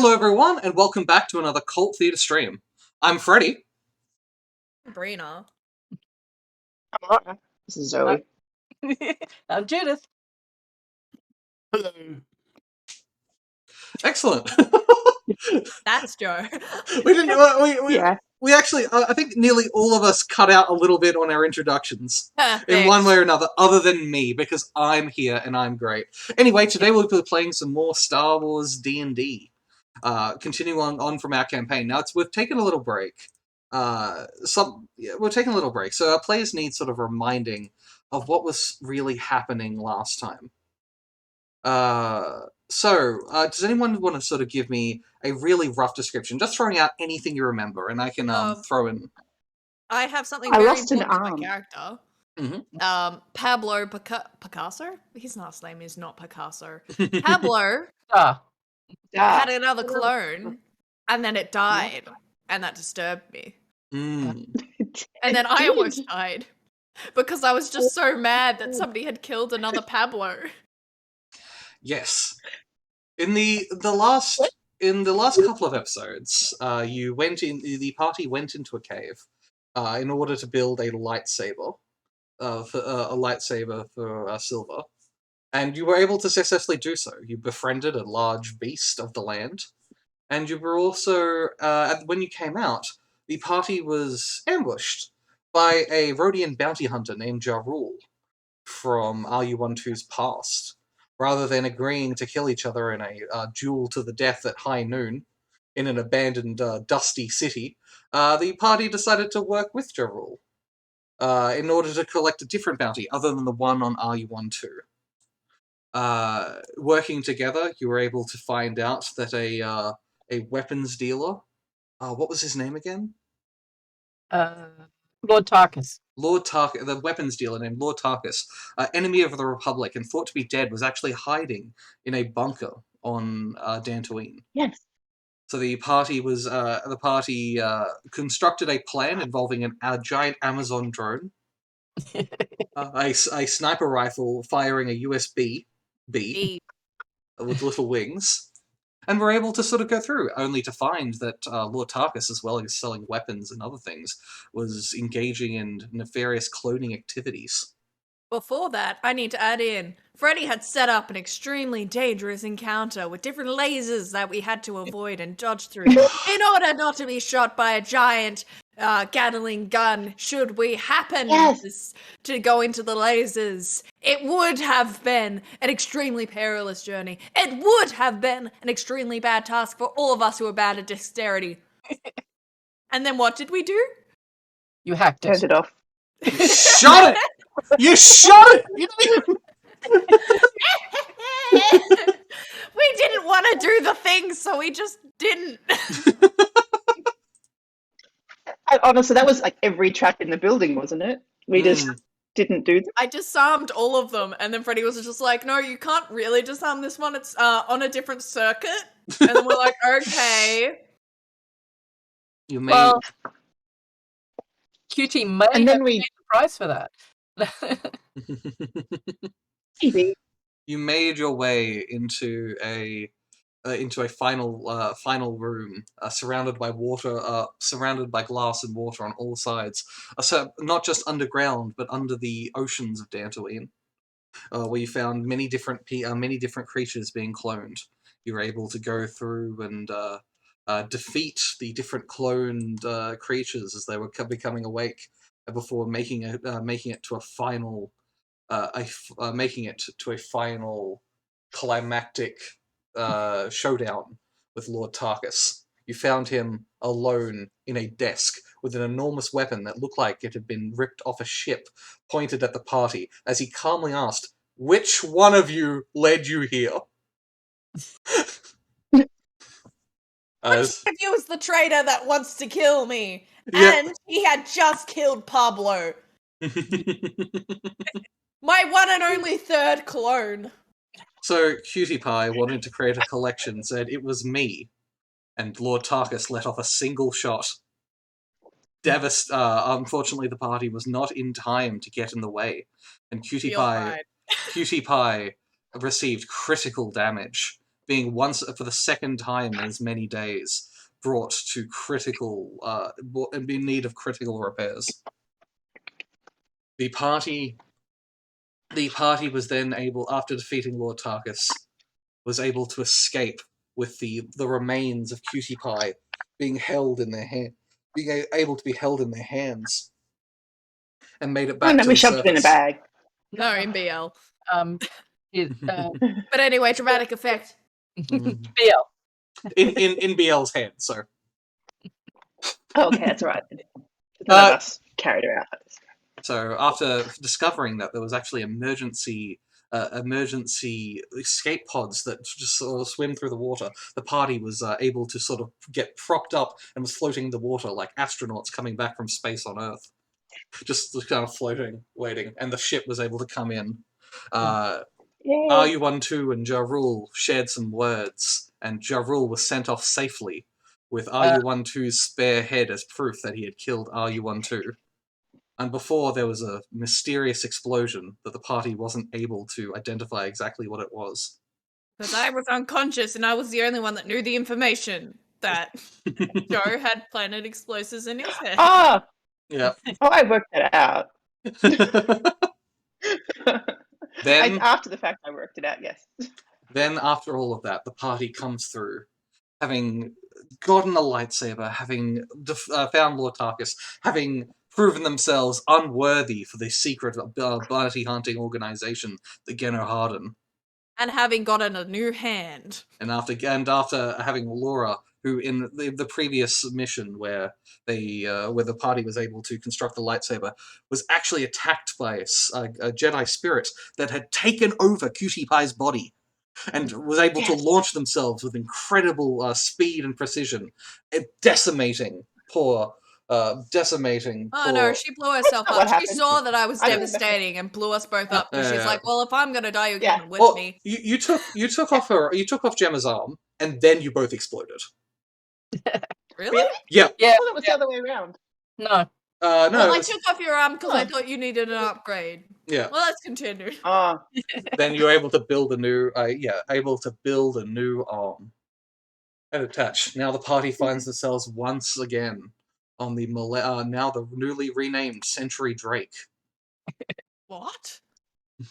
Hello everyone, and welcome back to another Cult Theatre stream. I'm Freddy. Brina. This is Zoe. I'm Judith. Hello. Excellent. That's Joe. we didn't. Yeah. We actually, I think nearly all of us cut out a little bit on our introductions. In one way or another, other than me, because I'm here and I'm great. Anyway, today we'll be playing some more Star Wars D&D. Continuing on from our campaign. Now, we've taken a little break. We're taking a little break, so our players need sort of reminding of what was really happening last time. Does anyone want to sort of give me a really rough description? Just throwing out anything you remember, and I can throw in. I have something I very lost an important to arm. my character. Mm-hmm. Pablo Picasso? His last name is not Picasso. Pablo had another clone, and then it died, and that disturbed me. Mm. And then I almost died, because I was just so mad that somebody had killed another Pablo. Yes. In the last couple of episodes, the party went into a cave in order to build a lightsaber for Silver, and you were able to successfully do so. You befriended a large beast of the land, and you were also when you came out, the party was ambushed by a Rhodian bounty hunter named Ja Rule from RU-12's past. Rather than agreeing to kill each other in a duel to the death at high noon in an abandoned, dusty city, the party decided to work with Ja Rule in order to collect a different bounty other than the one on RU-12. Working together, you were able to find out that a weapons dealer, what was his name again? Lord Tarkus. The weapons dealer named Lord Tarkus, enemy of the Republic and thought to be dead, was actually hiding in a bunker on Dantooine. Yes. So the party constructed a plan involving a giant Amazon drone, a sniper rifle firing a USB B with little wings, and were able to sort of go through, only to find that Lord Tarkus, as well as selling weapons and other things, was engaging in nefarious cloning activities. Before that, I need to add in, Freddy had set up an extremely dangerous encounter with different lasers that we had to avoid and dodge through in order not to be shot by a giant Gatling gun should we happen to go into the lasers. It would have been an extremely perilous journey. It would have been an extremely bad task for all of us who are bad at dexterity. And then what did we do? You hacked it. Turned it off. Shot it! You shot it! You didn't even... We didn't want to do the thing, so we just didn't. Honestly, that was like every trap in the building, wasn't it? We just didn't do that. I disarmed all of them, and then Freddy was just like, no, you can't really disarm this one. It's on a different circuit. And then we're like, okay. You made... Well, QT may And then have paid the price for that. You made your way into a final room, surrounded by water, surrounded by glass and water on all sides. So not just underground, but under the oceans of Dantooine, where you found many different creatures being cloned. You were able to go through and defeat the different cloned creatures as they were becoming awake, before making it to a final climactic showdown with Lord Tarkus. You found him alone in a desk with an enormous weapon that looked like it had been ripped off a ship, pointed at the party, as he calmly asked, "Which one of you led you here?" Which of you is the traitor that wants to kill me? Yeah. And he had just killed Pablo. My one and only third clone. So Cutie Pie wanted to create a collection, said it was me, and Lord Tarkus let off a single shot. Unfortunately, the party was not in time to get in the way, and Cutie Pie received critical damage being once for the second time in as many days brought to critical and in need of critical repairs. The party was then able, after defeating Lord Tarkus, was able to escape with the remains of Cutie Pie being held in their hand, being able to be held in their hands, and made it Oh back no, to we the shoved it in a surface. bag. No, in BL. It, But anyway, dramatic effect. Mm. BL. in BL's head. So Oh, okay, that's all right. None of us carried her out. So after discovering that there was actually emergency escape pods that just sort of swim through the water, the party was able to sort of get propped up and was floating in the water like astronauts coming back from space on Earth. Just kind of floating, waiting, and the ship was able to come in. Yay. RU-12 and Ja Rule shared some words, and Ja Rule was sent off safely, with RU-12's spare head as proof that he had killed RU-12. And before there was a mysterious explosion that the party wasn't able to identify exactly what it was. Because I was unconscious and I was the only one that knew the information that Joe had planted explosives in his head. Oh, Yeah. I worked that out. Then, After the fact, I worked it out. Yes. then after all of that, the party comes through, having gotten a lightsaber, having found Lord Tarkus, having proven themselves unworthy for the secret bounty hunting organization, the Genno Harden. And having gotten a new hand. And after having Laura, who in the previous mission where the party was able to construct the lightsaber, was actually attacked by a Jedi spirit that had taken over Cutie Pie's body, and was able to launch themselves with incredible speed and precision, decimating poor. Oh no, she blew herself not what up. She happened. saw that I was I remember. devastating and blew us both up because she's Yeah. like, well, if I'm gonna die, you're Yeah. getting with Well, me. you took off Gemma's arm, and then you both exploded. Really? Yeah. Yeah. I thought it was the other way around. No. No. Well, I it's- took off your arm because I Huh. thought you needed an upgrade. yeah. Well, let's continue. Oh, Then you're able to build a new arm and attach. Now the party finds themselves once again on the now the newly renamed Century Drake. What?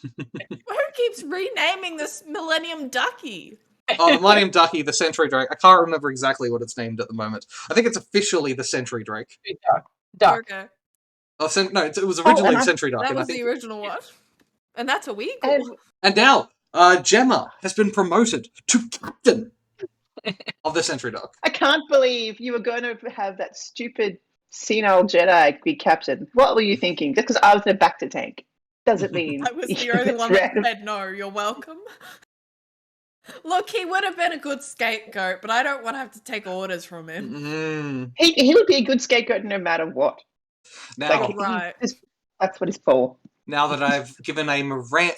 Who keeps renaming this Millennium Ducky? Oh, the Millennium Ducky, the Century Drake. I can't remember exactly what it's named at the moment. I think it's officially the Century Drake. Duck. Okay. Oh, no, it was originally and Century Duck. That and I was think, the original one. And that's a week. and now Gemma has been promoted to captain of the Century Duck. I can't believe you were going to have that stupid senile Jedi be captain. What were you thinking? Just because I was in a back to tank doesn't mean I was the you're only one that random. said no, you're welcome. Look, he would have been a good scapegoat, but I don't want to have to take orders from him. Mm. He would be a good scapegoat no matter what. Now, Right. That's what he's for. now that I've given a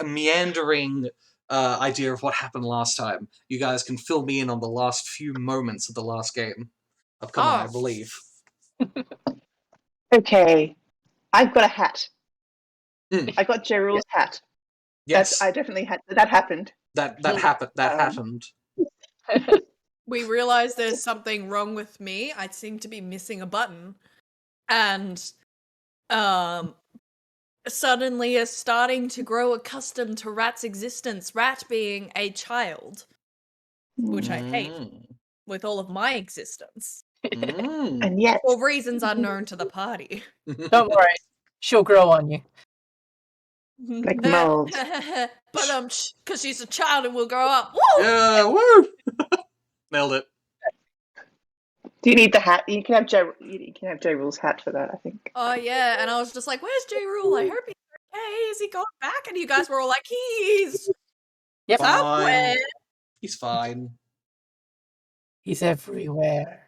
meandering idea of what happened last time, you guys can fill me in on the last few moments of the last game. Upcoming, I believe. Okay, I've got a hat. Mm. I got Gerald's hat. Yes, I definitely had that happened. that happened. That happened. We realize there's something wrong with me. I seem to be missing a button. And suddenly is starting to grow accustomed to Rat's existence. Rat being a child, which I hate with all of my existence. Mm. And yet, For reasons unknown to the party. Don't worry. She'll grow on you. like mold. But because she's a child and will grow up. Woo! Yeah, woo! Nailed it. Do you need the hat? You can have J Rule's hat for that, I think. Oh yeah, and I was just like, "Where's J. Rule? I hope he's okay. Is he going back?" And you guys were all like, "He's Yep. somewhere." He's fine. He's everywhere.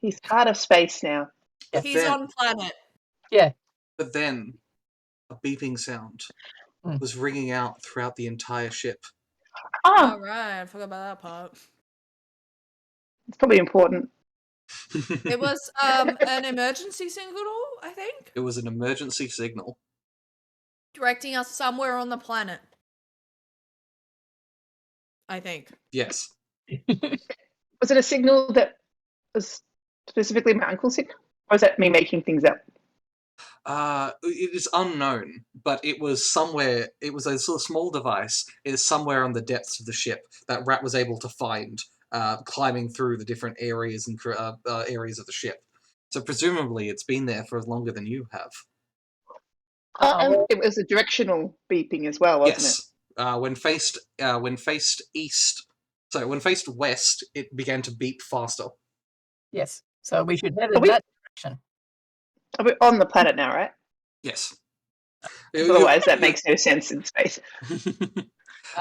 He's part of space now. But He's then, on planet. Yeah. But then, a beeping sound Mm. was ringing out throughout the entire ship. Oh, All right, I forgot about that part. it's probably important. It was an emergency signal, I think, It was an emergency signal. directing us somewhere on the planet. I think. Yes. Was it a signal that was specifically my uncle's signal? Or is that me making things up? It is unknown, but it was somewhere. It was a sort of small device. It is somewhere on the depths of the ship that Rat was able to find, climbing through the different areas and areas of the ship. So presumably, it's been there for longer than you have. And it was a directional beeping as well, wasn't it? Yes. When faced east, sorry, when faced west, it began to beep faster. Yes. So we should head Are in we- that direction. We're on the planet now, right? Yes. Otherwise, that makes no sense in space.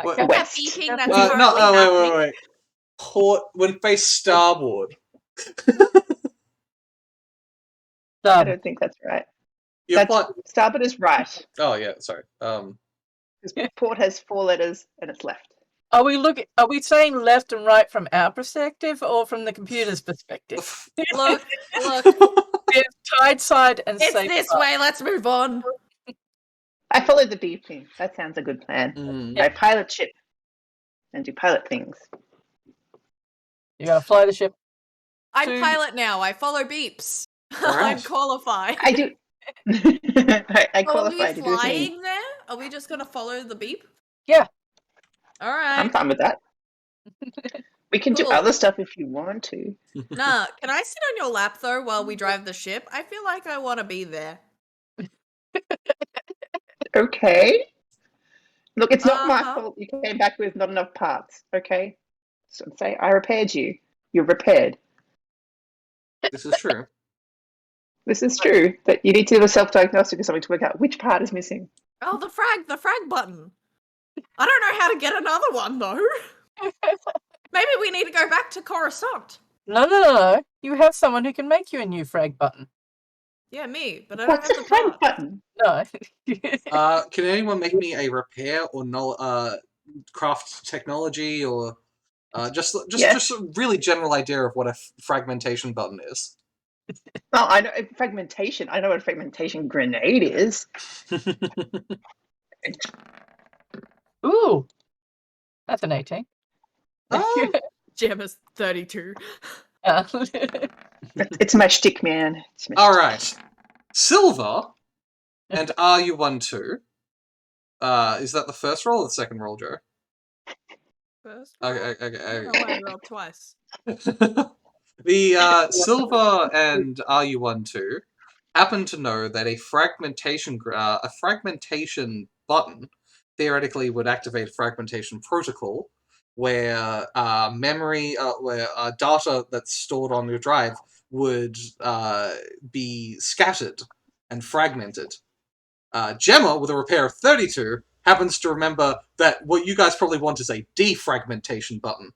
What- Okay. West. Beeping that's no, currently happening. wait. Port when faced starboard. I don't think that's right. You're Starboard is right. Oh yeah, sorry. Because port has 4 letters and it's left. Are we saying left and right from our perspective or from the computer's perspective? Look, We have tide side and it's safe this side. way. Let's move on. I follow the beeping. That sounds a good plan. Mm. I pilot ship and do pilot things. You gotta fly the ship. I'm Two- pilot now. I follow beeps. I'm Alright. qualified. I do. I Are we qualify to do this. flying there? Are we just gonna follow the beep? Yeah. All I'm right. fine with that. We can do Cool. other stuff if you want to. Nah, can I sit on your lap though while we drive the ship? I feel like I want to be there. Okay. Look, it's not my Uh-huh. fault you came back with not enough parts, okay? So say I repaired you. You're repaired. This is true. This is true, but you need to do a self-diagnostic or something to work out which part is missing. Oh, the frag button. I don't know how to get another one though. Maybe we need to go back to Coruscant. No. You have someone who can make you a new frag button. Yeah, me, but I don't What's have a the frag parts. button? No. Can anyone make me a repair or craft technology or just Yes. a really general idea of what a fragmentation button is? Oh, I know fragmentation. I know what a fragmentation grenade is. Ooh. That's an 18. Oh. Gem is 32. It's my shtick, man. It's my All shtick. right, Silver and RU12. Is that the first roll or the second roll, Joe? First Okay. Oh, I rolled twice. The Silver and RU12 happen to know that a fragmentation button theoretically would activate a fragmentation protocol where data that's stored on your drive would be scattered and fragmented. Gemma, with a repair of 32, happens to remember that what you guys probably want is a defragmentation button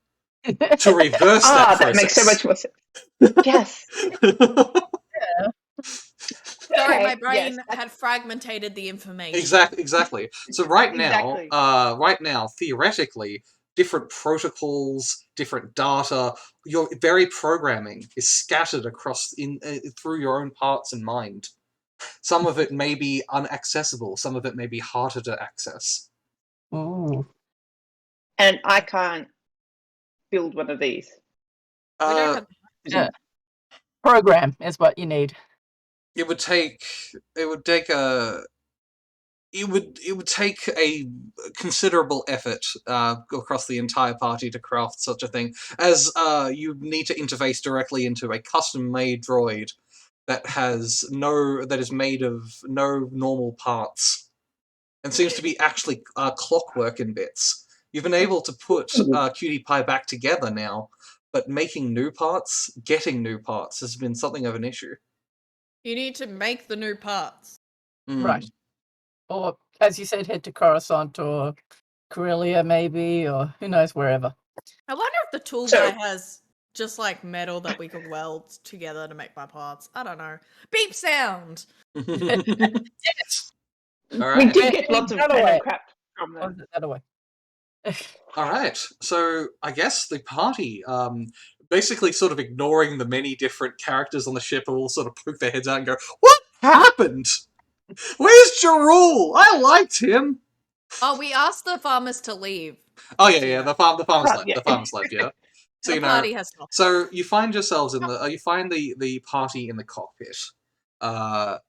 to reverse that process. That makes so much more sense. Yes. Sorry, Okay, my brain yes. had fragmented the information. Exactly. So right now, Exactly. theoretically, different protocols, different data, your very programming is scattered across through your own parts and mind. Some of it may be unaccessible. Some of it may be harder to access. Ooh. And I can't build one of these. We don't have Yeah. Program is what you need. It would take a considerable effort across the entire party to craft such a thing, as you need to interface directly into a custom-made droid that is made of no normal parts and seems to be actually clockwork in bits. You've been able to put Cutie Pie back together now, but getting new parts has been something of an issue. You need to make the new parts. Right. Or, as you said, head to Coruscant or Corellia maybe, or who knows, wherever. I wonder if the tool So- guy has just like metal that we could weld together to make my parts. I don't know. Beep sound! Yes. All We right. did get lots of That random away. crap from Or them. that away. All right. So I guess the party, basically sort of ignoring the many different characters on the ship, will all sort of poke their heads out and go, "What happened? Where's Jarul? I liked him." Oh, we asked the farmers to leave. Oh yeah, the farmer's Oh, left. yeah. The farmer's left. Yeah. So The you know. party has stopped. So you find yourselves in the. You find the party in the cockpit. While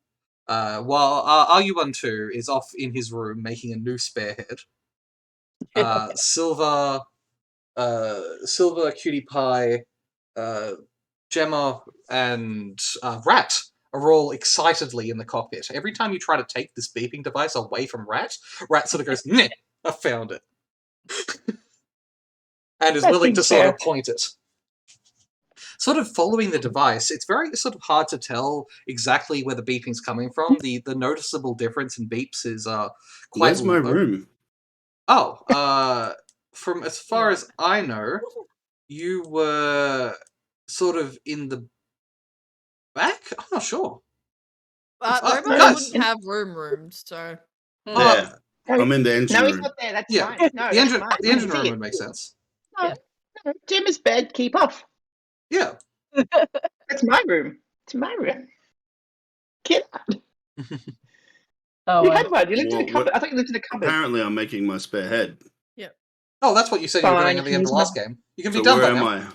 RU12 is off in his room making a new spare head. Silver, Cutie Pie, Gemma, and Rat are all excitedly in the cockpit. Every time you try to take this beeping device away from Rat, Rat sort of goes, "Nah, I found it," and is That willing to seems sort fair. of point it. Sort of following the device, it's very sort of hard to tell exactly where the beeping's coming from. The noticeable difference in beeps is quite Where's my low. room? Oh, from as far Yeah. as I know, you were sort of in the back? I'm not sure. Robots guys. wouldn't have rooms, so. There. No, I'm in the engine no, he's room. not there. That's Yeah, fine. No, the that's engine fine. the I engine can see room it. would make sense. No, Yeah. no, Jim is bed. Keep off. Yeah. That's my room. It's my room. Get out. Oh, You had one. You lived in a Well, cupboard. I thought you lived in a cupboard. Apparently, I'm making my spare head. Oh, that's what you said you were doing Fine, at the you end can of the use last game. You can So be done where by am now.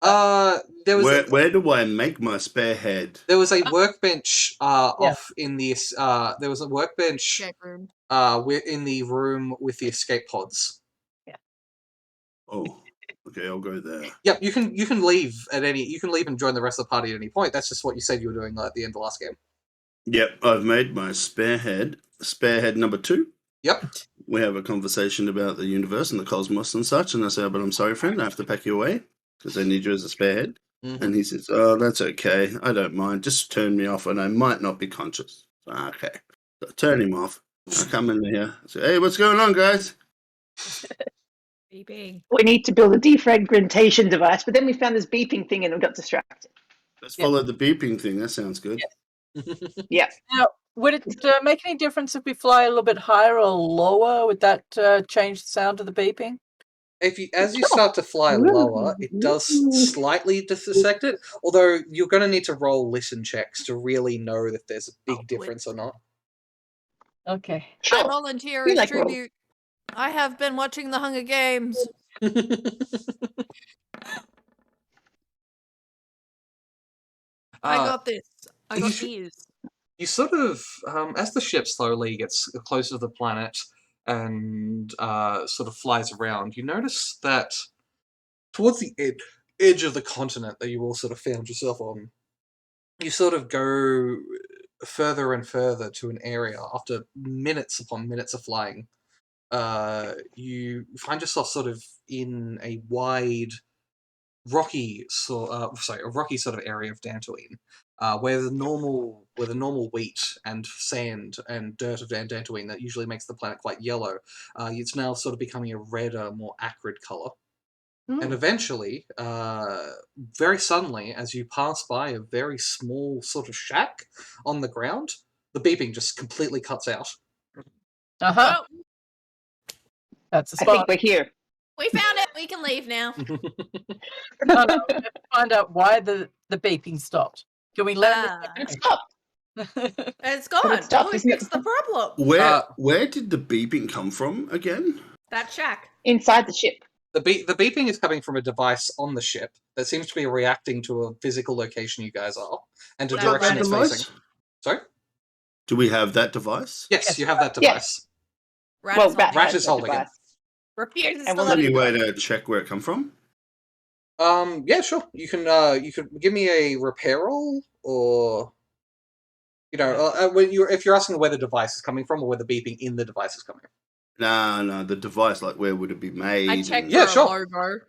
I? There was Where do I make my spare head? there was a workbench Yeah. off in the there was a workbench Escape room. in the room with the escape pods. Oh, okay, I'll go there. Yep, you can leave and join the rest of the party at any point. That's just what you said you were doing at the end of the last game. Yep, I've made my spare head. Spare head number 2. Yep. We have a conversation about the universe and the cosmos and such, and I say, "But I'm sorry, friend, I have to pack you away because I need you as a spare head." Mhm. And he says, "Oh, that's okay. I don't mind. Just turn me off, and I might not be conscious." Okay, so I turn him off. I come in here. I say, "Hey, what's going on, guys?" Beeping. We need to build a defragmentation device, but then we found this beeping thing and we got distracted. Let's Yeah. follow the beeping thing. That sounds good. Yeah. Now, would it make any difference if we fly a little bit higher or lower? Would that change the sound of the beeping? As you start to fly lower, it does slightly dissect it. Although you're going to need to roll listen checks to really know if there's a big difference or not. Okay. Sure. I volunteer We as like roll. tribute. I have been watching the Hunger Games. I got this. I got these. You sort of, as the ship slowly gets closer to the planet and sort of flies around, you notice that towards the edge of the continent that you all sort of found yourself on, you sort of go further and further to an area after minutes upon minutes of flying. You find yourself sort of in a wide, rocky sort of area of Dantooine, where the normal wheat and sand and dirt of Dantooine that usually makes the planet quite yellow, it's now sort of becoming a redder, more acrid color. And eventually, very suddenly, as you pass by a very small sort of shack on the ground, the beeping just completely cuts out. Uh-huh. Well, That's a I think spot. we're here. we found it. We can leave now. No, we have to find out why the beeping stopped. Can we learn It stopped. It's gone. But it stopped, We isn't it? fixed the problem. Where did the beeping come from again? That shack. Inside the ship. The beeping is coming from a device on the ship that seems to be reacting to a physical location you guys are and a That's direction right. it's facing. Sorry? Do we have that device? Yes, you have that device. Rat Well, is Rat holding Rat has is the holding it. device. Refuses And to we'll let let it Any it go. way to check where it come from? Yeah, sure. You can give me a repair roll, or if you're asking where the device is coming from or where the beeping in the device is coming from. No, the device. Like, where would it be made? I checked and- for Yeah, a sure. logo.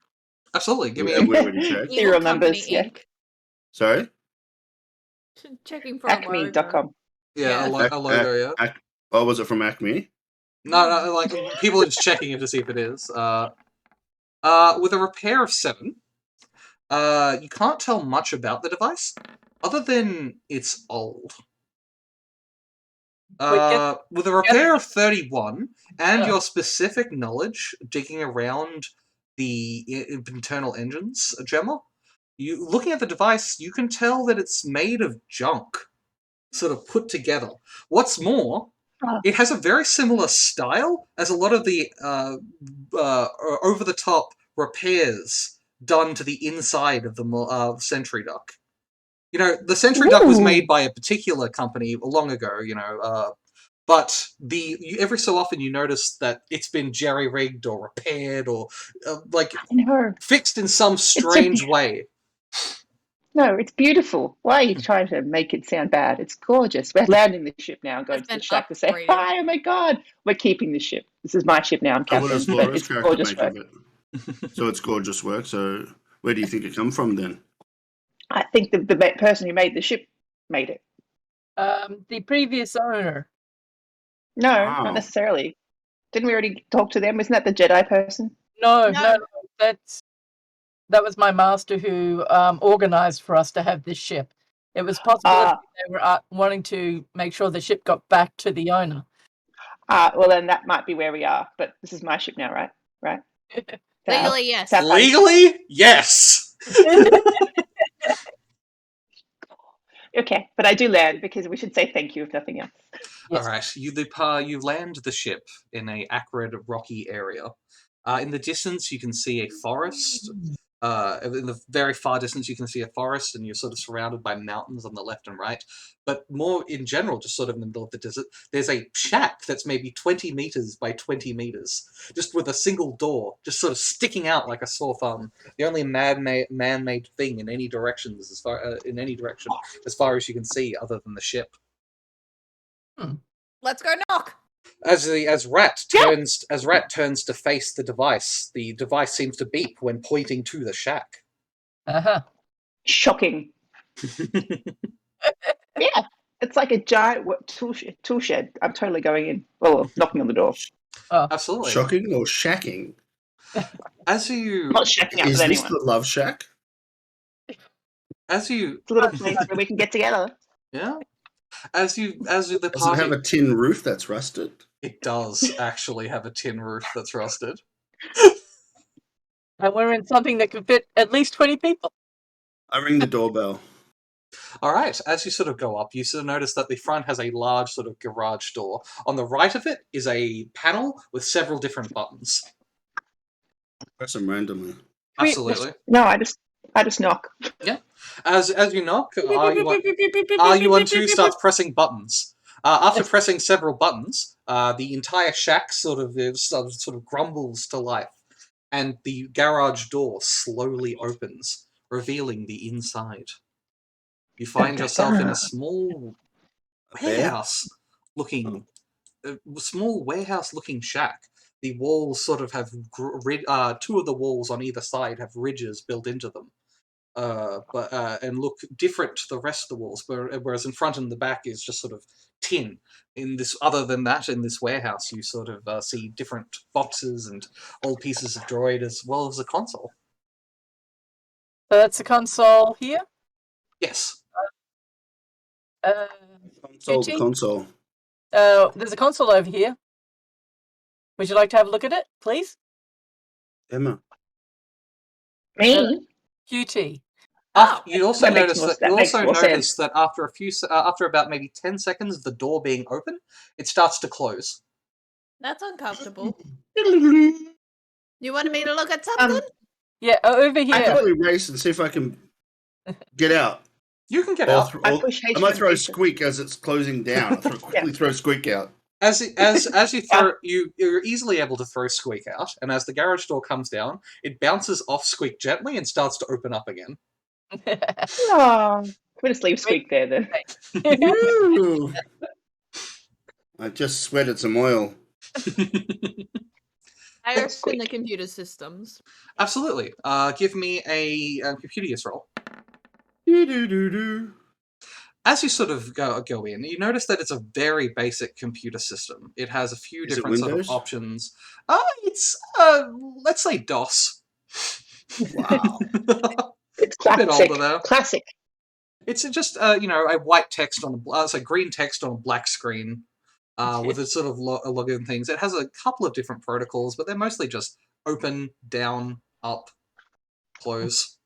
Absolutely. Give me Yeah, where would you check? Evil Serial Company numbers, yeah. Inc. Sorry. Checking for a logo. Acme.com. a Ac- logo. Yeah. Oh, was it from Acme? No, like people are just checking it to see if it is. With a repair of 7, you can't tell much about the device, other than it's old. With a repair of 31 and your specific knowledge digging around the internal engines, Gemma, looking at the device, you can tell that it's made of junk, sort of put together. What's more, It has a very similar style as a lot of the over-the-top repairs done to the inside of the Sentry Duck. You know, the Sentry Duck was made by a particular company long ago, but every so often you notice that it's been jerry-rigged or repaired or No, fixed in some strange way. no, it's beautiful. Why are you trying to make it sound bad? It's gorgeous. We're landing the ship now and going It's to the been shack to say, upgraded. hi, oh my god, we're keeping the ship. This is my ship now, I'm So what captain, does but Laura's it's character gorgeous make work. of it? So it's gorgeous work. So where do you think it come from then? I think the person who made the ship made it. The previous owner. No, Wow. not necessarily. Didn't we already talk to them? Isn't that the Jedi person? No, No. no, that was my master who organized for us to have this ship. It was possible that they were wanting to make sure the ship got back to the owner. Well, then that might be where we are. But this is my ship now, right? Right. Legally, yes. That party- Legally, yes. Okay, but I do land because we should say thank you if nothing else. Yes. All right, you land the ship in a acrid, rocky area. In the distance, you can see a forest. In the very far distance, you can see a forest, and you're sort of surrounded by mountains on the left and right. But more in general, just sort of in the middle of the desert, there's a shack that's maybe 20 meters by 20 meters, just with a single door, just sort of sticking out like a sore thumb. The only man-made thing in any direction, as far as you can see, other than the ship. Let's go knock. As Rat turns to face the device seems to beep when pointing to the shack. Uh-huh. Shocking. Yeah, it's like a giant tool shed. I'm totally going in. Well, knocking on the door. Oh, Absolutely. Shocking or shacking? As I'm you not shacking up Is with this anyone. the love shack? as you It's a little place where we can get together. yeah as the Does it party have a tin roof that's rusted? it does actually have a tin roof that's rusted. and we're in something that could fit at least 20 people. I ring the doorbell. All right, as you sort of go up, you sort of notice that the front has a large sort of garage door. On the right of it is a panel with several different buttons. Press them randomly. Absolutely. No, I just knock. As you knock, R1 starts pressing buttons. After pressing several buttons, the entire shack sort of grumbles to life, and the garage door slowly opens, revealing the inside. You find yourself in a small warehouse-looking shack. The walls sort of have two of the walls on either side have ridges built into them. And look different to the rest of the walls, whereas in front and the back is just sort of tin. Other than that, in this warehouse, you sort of see different boxes and old pieces of droid, as well as a console. So that's the console here. Yes. Console to QT? console. There's a console over here. Would you like to have a look at it, please? Emma. Me? QT. You also That makes notice sense. that after about maybe 10 seconds of the door being open, it starts to close. That's uncomfortable. You wanted me to look at something? Yeah, over I here. thought we race and see if I can get out. You can get Or out. I push I might H1 throw H1. Squeak as it's closing down. Quickly throw Squeak out. As you throw, you're easily able to throw Squeak out, and as the garage door comes down, it bounces off Squeak gently and starts to open up again. No. We'll just leave Squeak there then. Woo! I just sweated some oil. I open the computer systems. Absolutely. Give me a computer use roll. Do-do-do-do. As you sort of go in, you notice that it's a very basic computer system. It has a few Is it different sort of Windows? options. It's let's say DOS. Wow. It's A bit classic. older though. Classic. It's just a white text on green text on a black screen, with its sort of login things. It has a couple of different protocols, but they're mostly just open, down, up, close.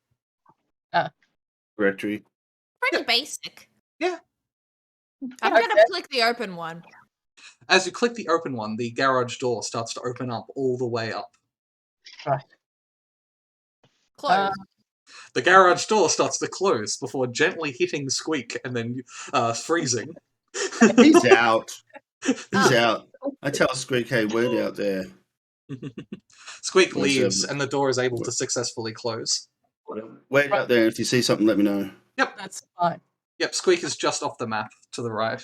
Directory. Pretty basic. Yeah. I'm Okay. gonna click the open one. As you click the open one, the garage door starts to open up all the way up. Right. Close. The garage door starts to close before gently hitting Squeak and then freezing. He's out. He's Oh. out. I tell Squeak, hey, word out there. Squeak Where's, leaves, and the door is able to successfully close. Word out there. If you see something, let me know. That's fine. Yep, Squeak is just off the map to the right.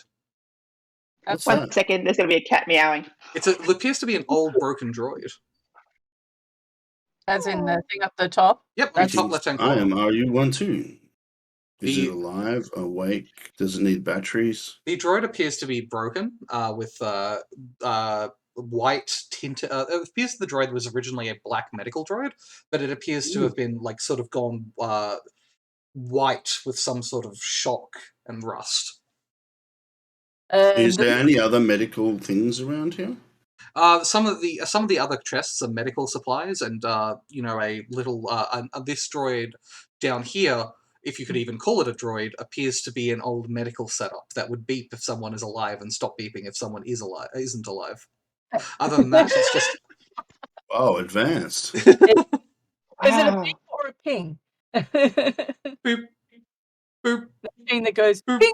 That's What's One second, there's going to be a cat meowing. It appears to be an old broken droid. as in the thing up the top. Yep, on the That's- top left-hand I corner. am RU-1 too. Is The- it alive? Awake? Does it need batteries? The droid appears to be broken, with white tint. It appears the droid was originally a black medical droid, but it appears to have been sort of gone white with some sort of shock and rust. Is And there any other medical things around here? Some of the other chests are medical supplies, and a little this droid down here, if you could even call it a droid, appears to be an old medical setup that would beep if someone is alive and stop beeping if someone isn't alive. Other than that, it's just Oh, advanced. is it a Wow. ping or a ping? boop, boop. The ping that goes Boop. ping.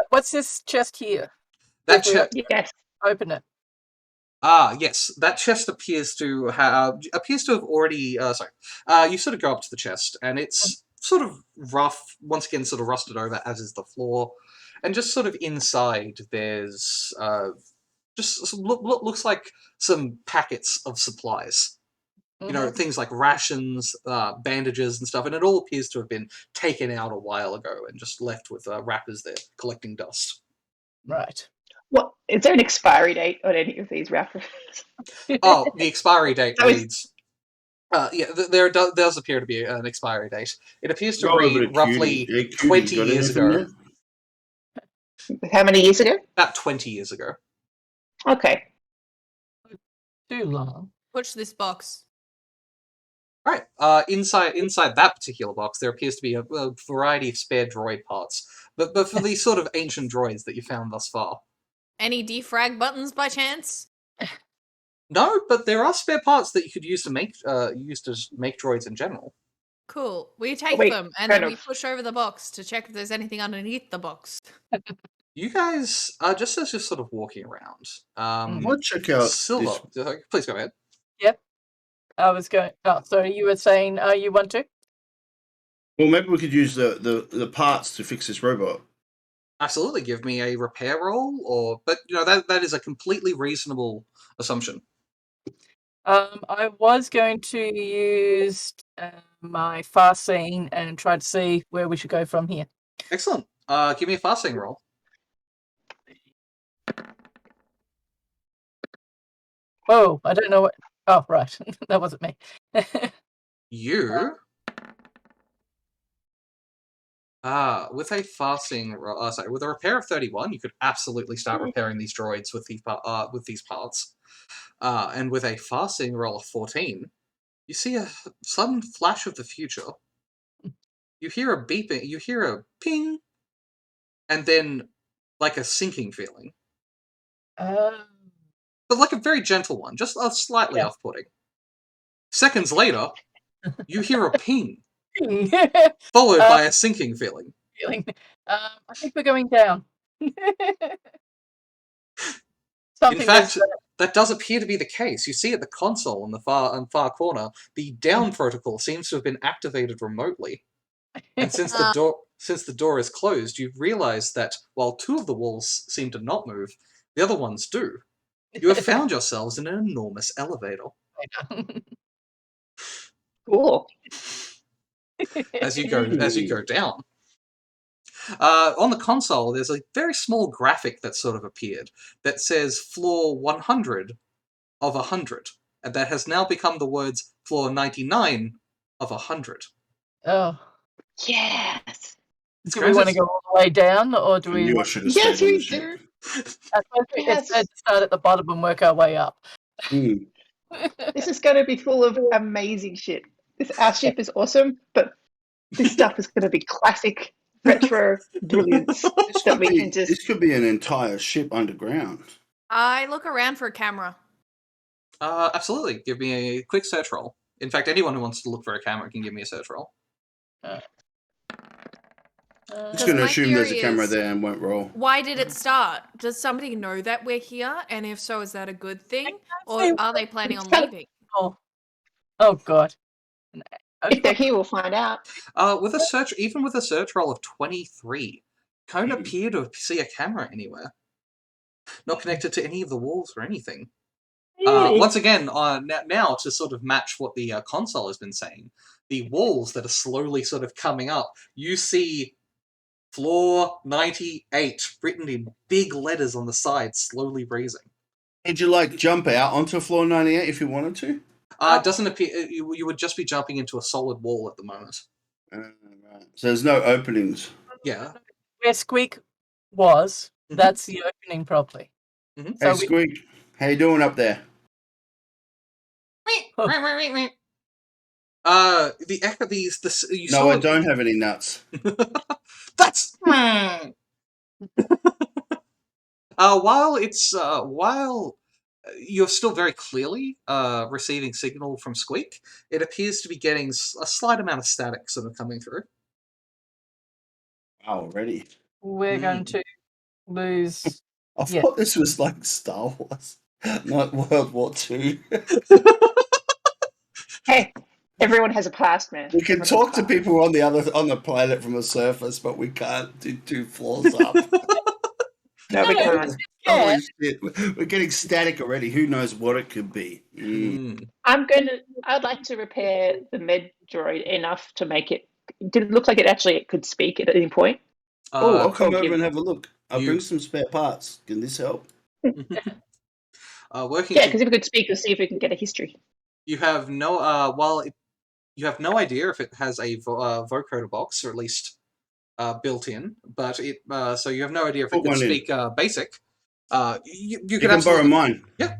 What's this chest here? That If we chest. Yes. open it. Yes, that chest appears to have already. You sort of go up to the chest, and it's sort of rough. Once again, sort of rusted over, as is the floor, and just sort of inside, there's looks like some packets of supplies. You know, Mhm. things like rations, bandages, and stuff, and it all appears to have been taken out a while ago and just left with wrappers there collecting dust. Right. What is there an expiry date on any of these wrappers? Oh, the expiry date So it's- reads. There does appear to be an expiry date. It appears to Go over read to roughly Cutie. Hey, Cutie, 20 got years anything ago. yet? How many years ago? About 20 years ago. Okay. Too long. Push this box. Right. Inside that particular box, there appears to be a variety of spare droid parts, but for these sort of ancient droids that you found thus far. Any defrag buttons by chance? No, but there are spare parts that you could use to make droids in general. Cool. We take wait, them and kind then we of. push over the box to check if there's anything underneath the box. You guys, just as you're sort of walking around, I'll check out Silver, please go ahead. I was going. Oh, sorry. You were saying you want to? Well, maybe we could use the parts to fix this robot. Absolutely, give me a repair roll, but that is a completely reasonable assumption. I was going to use my fast scene and try to see where we should go from here. Excellent. Give me a fasting roll. Oh, I don't know what. Oh, right. That wasn't me. You. With a fasting roll, with a repair of 31, you could absolutely start repairing these droids with these parts. And with a fasting roll of 14, you see a sudden flash of the future. You hear a beeping, you hear a ping, and then like a sinking feeling. But like a very gentle one, just slightly Yeah. off-putting. Seconds later, you hear a ping, Feeling. followed by a sinking feeling. I think we're going down. In Something fact, was, that does appear to be the case. You see at the console in the far corner, the down protocol seems to have been activated remotely. And since the door is closed, you realize that while two of the walls seem to not move, the other ones do. You have found yourselves in an enormous elevator. Cool. As you go down. On the console, there's a very small graphic that sort of appeared that says floor 100 of 100, and that has now become the words floor 99 of 100. Oh. Yes. Do we want to go all the way down, or do I we knew I want should have Yes, stayed on we the ship. I suppose Yes. it's better to start at the bottom and work our way up. Hmm. This is going to be full of amazing shit. Our ship is awesome, but this stuff is going to be classic retro brilliance. This that we can just. This could be an entire ship underground. I look around for a camera. Absolutely. Give me a quick search roll. In fact, anyone who wants to look for a camera can give me a search roll. I'm just 'Cause going to my assume there's a theory camera is- there and won't roll. Why did it start? Does somebody know that we're here? And if so, is that a good thing? Or see are they planning on It's kind leaving? Oh God. If they're here, we'll find out. With a search, even with a search roll of 23, don't appear to see a camera anywhere. Not connected to any of the walls or anything. Once again, now to sort of match what the console has been saying, the walls that are slowly sort of coming up, you see floor 98 written in big letters on the side, slowly raising. Could you like jump out onto floor 98 if you wanted to? It doesn't appear you would just be jumping into a solid wall at the moment. Right. So there's no openings. Yeah. Where Squeak was, Mhm. that's the opening probably. Mhm. So Hey, Squeak, how you doing up there? The echo these you No, saw I don't have any nuts. That's while you're still very clearly receiving signal from Squeak, it appears to be getting a slight amount of static sort of coming through. Wow, already. we're going to lose. I Yeah. thought this was like Star Wars, not World War II. Hey, everyone has a past, man. We can Everyone has talk a to past. people on the planet from the surface, but we can't do 2 floors up. No, we can't. Holy shit, we're getting static already. Who knows what it could be? I'd like to repair the med droid enough to make it. Did it look like it could speak at any point? Oh, I'll come or over give- and have a look. I'll You- bring some spare parts. Can this help? Working. Yeah, because if it could speak, we'll see if we can get a history. You have no you have no idea if it has a vocoder box, or at least built in, but it so you have no idea if it Put can one in. speak basic. You You could can borrow absolutely. mine. That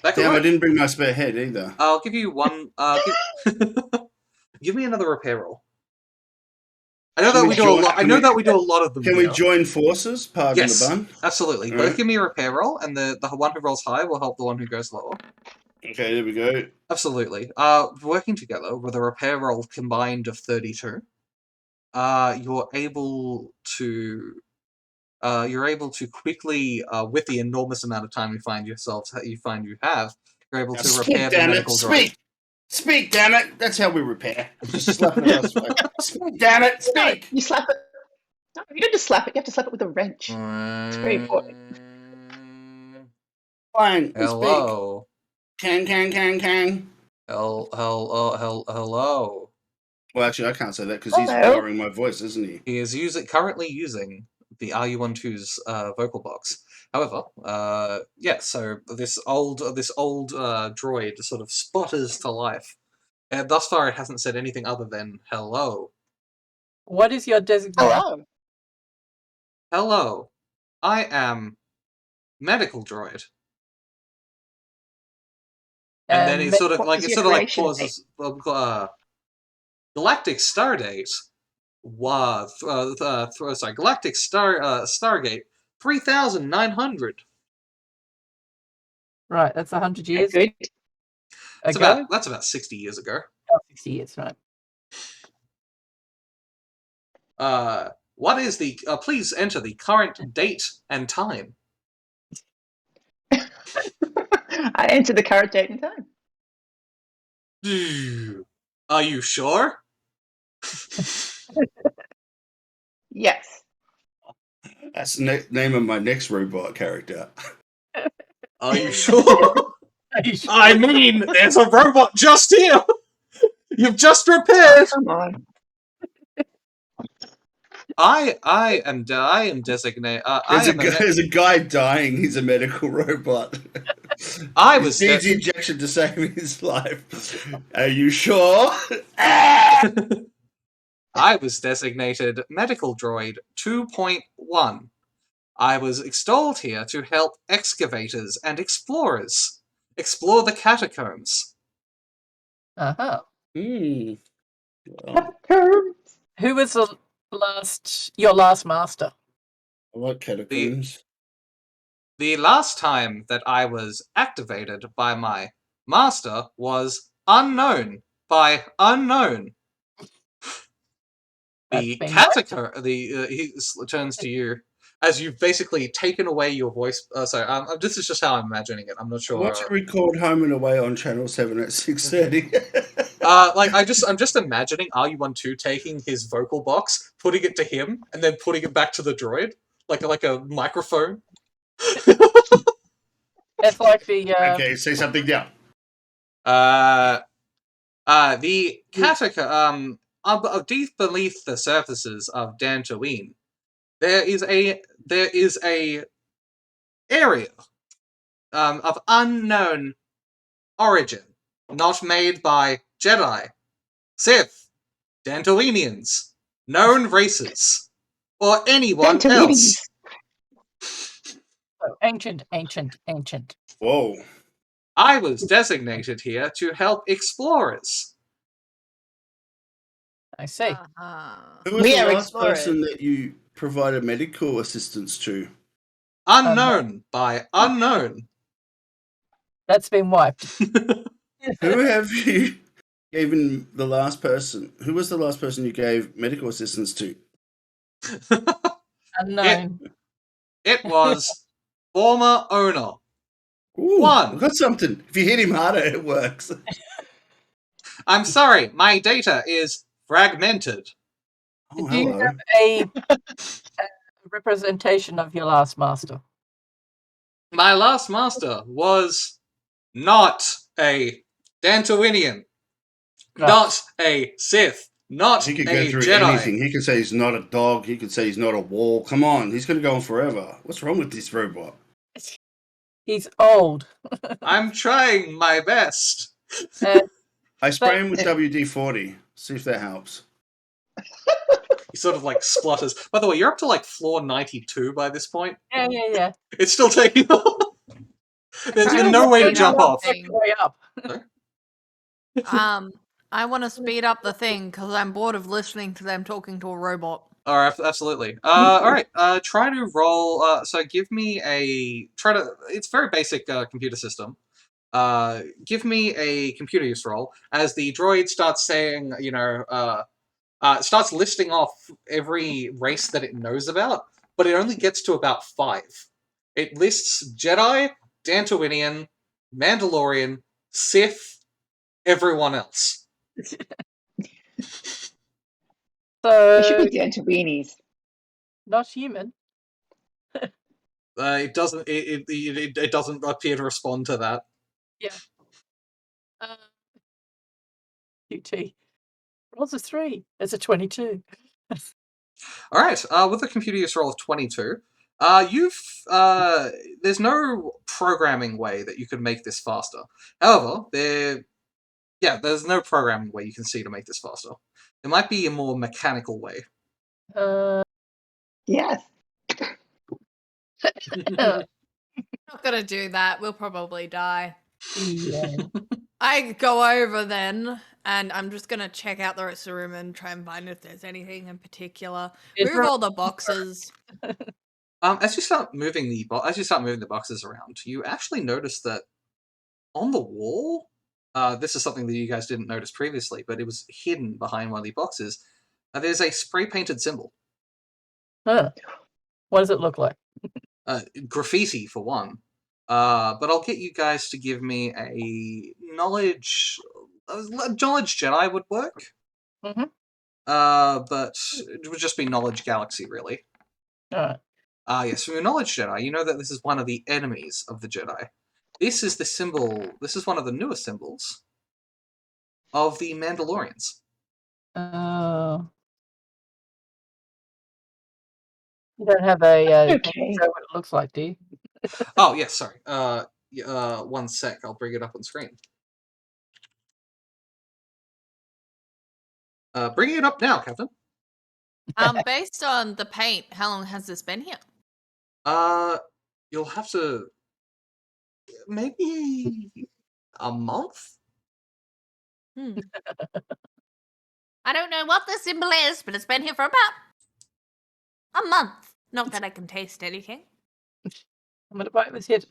could Damn, I work. didn't bring my spare head either. I'll give you one. Give me another repair roll. I know Can that we we do a join- lot. I can know we- that we do a lot of them. Can we here. join forces? Pardon Yes, the bun. absolutely. Both Alright. give me a repair roll, and the one who rolls high will help the one who goes lower. Okay, there we go. Absolutely. Working together with a repair roll combined of 32, you're able to quickly, with the enormous amount of time you find you have, you're able Now to speak, repair the damn it! medical droid. Speak, damn it! That's how we repair. Just slap it across the face. Speak, damn it! No, Speak. you slap it. No, you don't just slap it. You have to slap it with a wrench. It's very important. Fine. Speak. Hello. Can. Hello. Well, actually, I can't say that because he's Hello. lowering my voice, isn't he? He is currently using the RU12's vocal box. However, so this old droid sort of spotters to life. And thus far, it hasn't said anything other than hello. What is your designation? Hello. Hello, I am medical droid. And then it sort of what like was it your sort of like duration pauses. Galactic Stardate. Galactic Stargate 3,900. Right, that's 100 years Good. ago. That's about 60 years ago. 60 years, right? What is the? Please enter the current date and time. I entered the current date and time. Are you sure? Yes. That's the name of my next robot character. Are you sure? Are you sure? I mean, there's a robot just here. You've just repaired. Come on. I am designated. There's a guy dying. He's a medical robot. I He was needs the injection to save his life. Are you sure? I was designated medical droid 2.1. I was extolled here to help excavators and explorers explore the catacombs. Uh-huh. Hmm. Curves. Who was your last master? I like catacombs. The last time that I was activated by my master was unknown by unknown. The That's been Kataka, turns to you as you've basically taken away your voice. This is just how I'm imagining it. I'm not I sure. want to record Home and Away on Channel 7 at 6:30. I'm just imagining RU12 taking his vocal box, putting it to him, and then putting it back to the droid, like a microphone. It's like the Okay, say something now. The Kataka, deep beneath the surfaces of Dantooine, there is a area of unknown origin, not made by Jedi, Sith, Dantooinians, known races, or anyone Dantooinies. else. ancient. Whoa. I was designated here to help explorers. I see. Uh-huh. Who was We the are last explorers. person that you provided medical assistance to? Unknown by unknown. That's been wiped. Who have you given the last person? Who was the last person you gave medical assistance to? Unknown. It was former owner. Ooh, One. we've got something. If you hit him harder, it works. I'm sorry, my data is fragmented. Oh, Do you hello. have a representation of your last master? My last master was not a Dantooinian, Right. not a Sith, not He could a go through Jedi. anything. He could say he's not a dog. He could say he's not a wall. Come on, he's going to go on forever. What's wrong with this robot? He's old. I'm trying my best. And I spray him with WD-40. See if that helps. He sort of like splutters. By the way, you're up to like floor 92 by this point. yeah. It's still taking There's Trying been to no way to speed jump up off. the thing. Way up. I want to speed up the thing because I'm bored of listening to them talking to a robot. All right, absolutely. All right. Try to roll. So give me a It's very basic computer system. Give me a computer use roll as the droid starts saying, starts listing off every race that it knows about, but it only gets to about 5. It lists Jedi, Dantooinian, Mandalorian, Sith, everyone else. We should So be Dantooinies. not human. It doesn't. It doesn't appear to respond to that. QT. Rolls a 3. It's a 22. All right. With a computer use roll of 22, there's no programming way that you could make this faster. However, there's no programming way you can see to make this faster. There might be a more mechanical way. Yes. Not gonna do that. We'll probably die. Yeah. I go over then, and I'm just gonna check out the rest of the room and try and find if there's anything in particular. Is Move there- all the boxes. As you start moving the boxes around, you actually notice that on the wall, this is something that you guys didn't notice previously, but it was hidden behind one of the boxes. There's a spray painted symbol. Huh. What does it look like? Graffiti for one. But I'll get you guys to give me a knowledge. Knowledge Jedi would work. Mhm. But it would just be knowledge galaxy, really. Alright. Yes, from your knowledge Jedi, you know that this is one of the enemies of the Jedi. This is the symbol. This is one of the newer symbols of the Mandalorians. You don't have a thing to Okay. show what it looks like, do you? Oh yes, sorry. 1 sec. I'll bring it up on screen. Bringing it up now, Captain. Based on the paint, how long has this been here? You'll have to maybe a month. I don't know what the symbol is, but it's been here for about a month. Not that I can taste anything. I'm gonna buy it was hidden.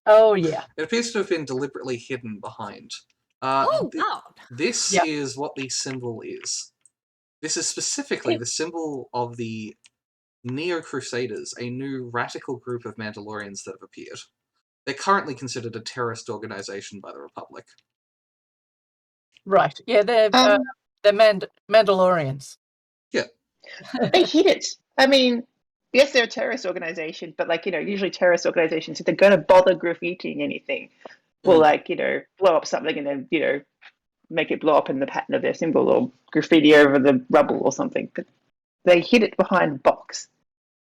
Oh yeah. It appears to have been deliberately hidden behind. Oh, God. This Yeah. is what the symbol is. This is specifically the symbol of the Neo Crusaders, a new radical group of Mandalorians that have appeared. They're currently considered a terrorist organization by the Republic. Right. Yeah, they're Mandalorians. They hid it. I mean, yes, they're a terrorist organization, but like, usually terrorist organizations, if they're going to bother graffitiing anything, will blow up something and then, make it blow up in the pattern of their symbol or graffiti over the rubble or something. But they hid it behind a box.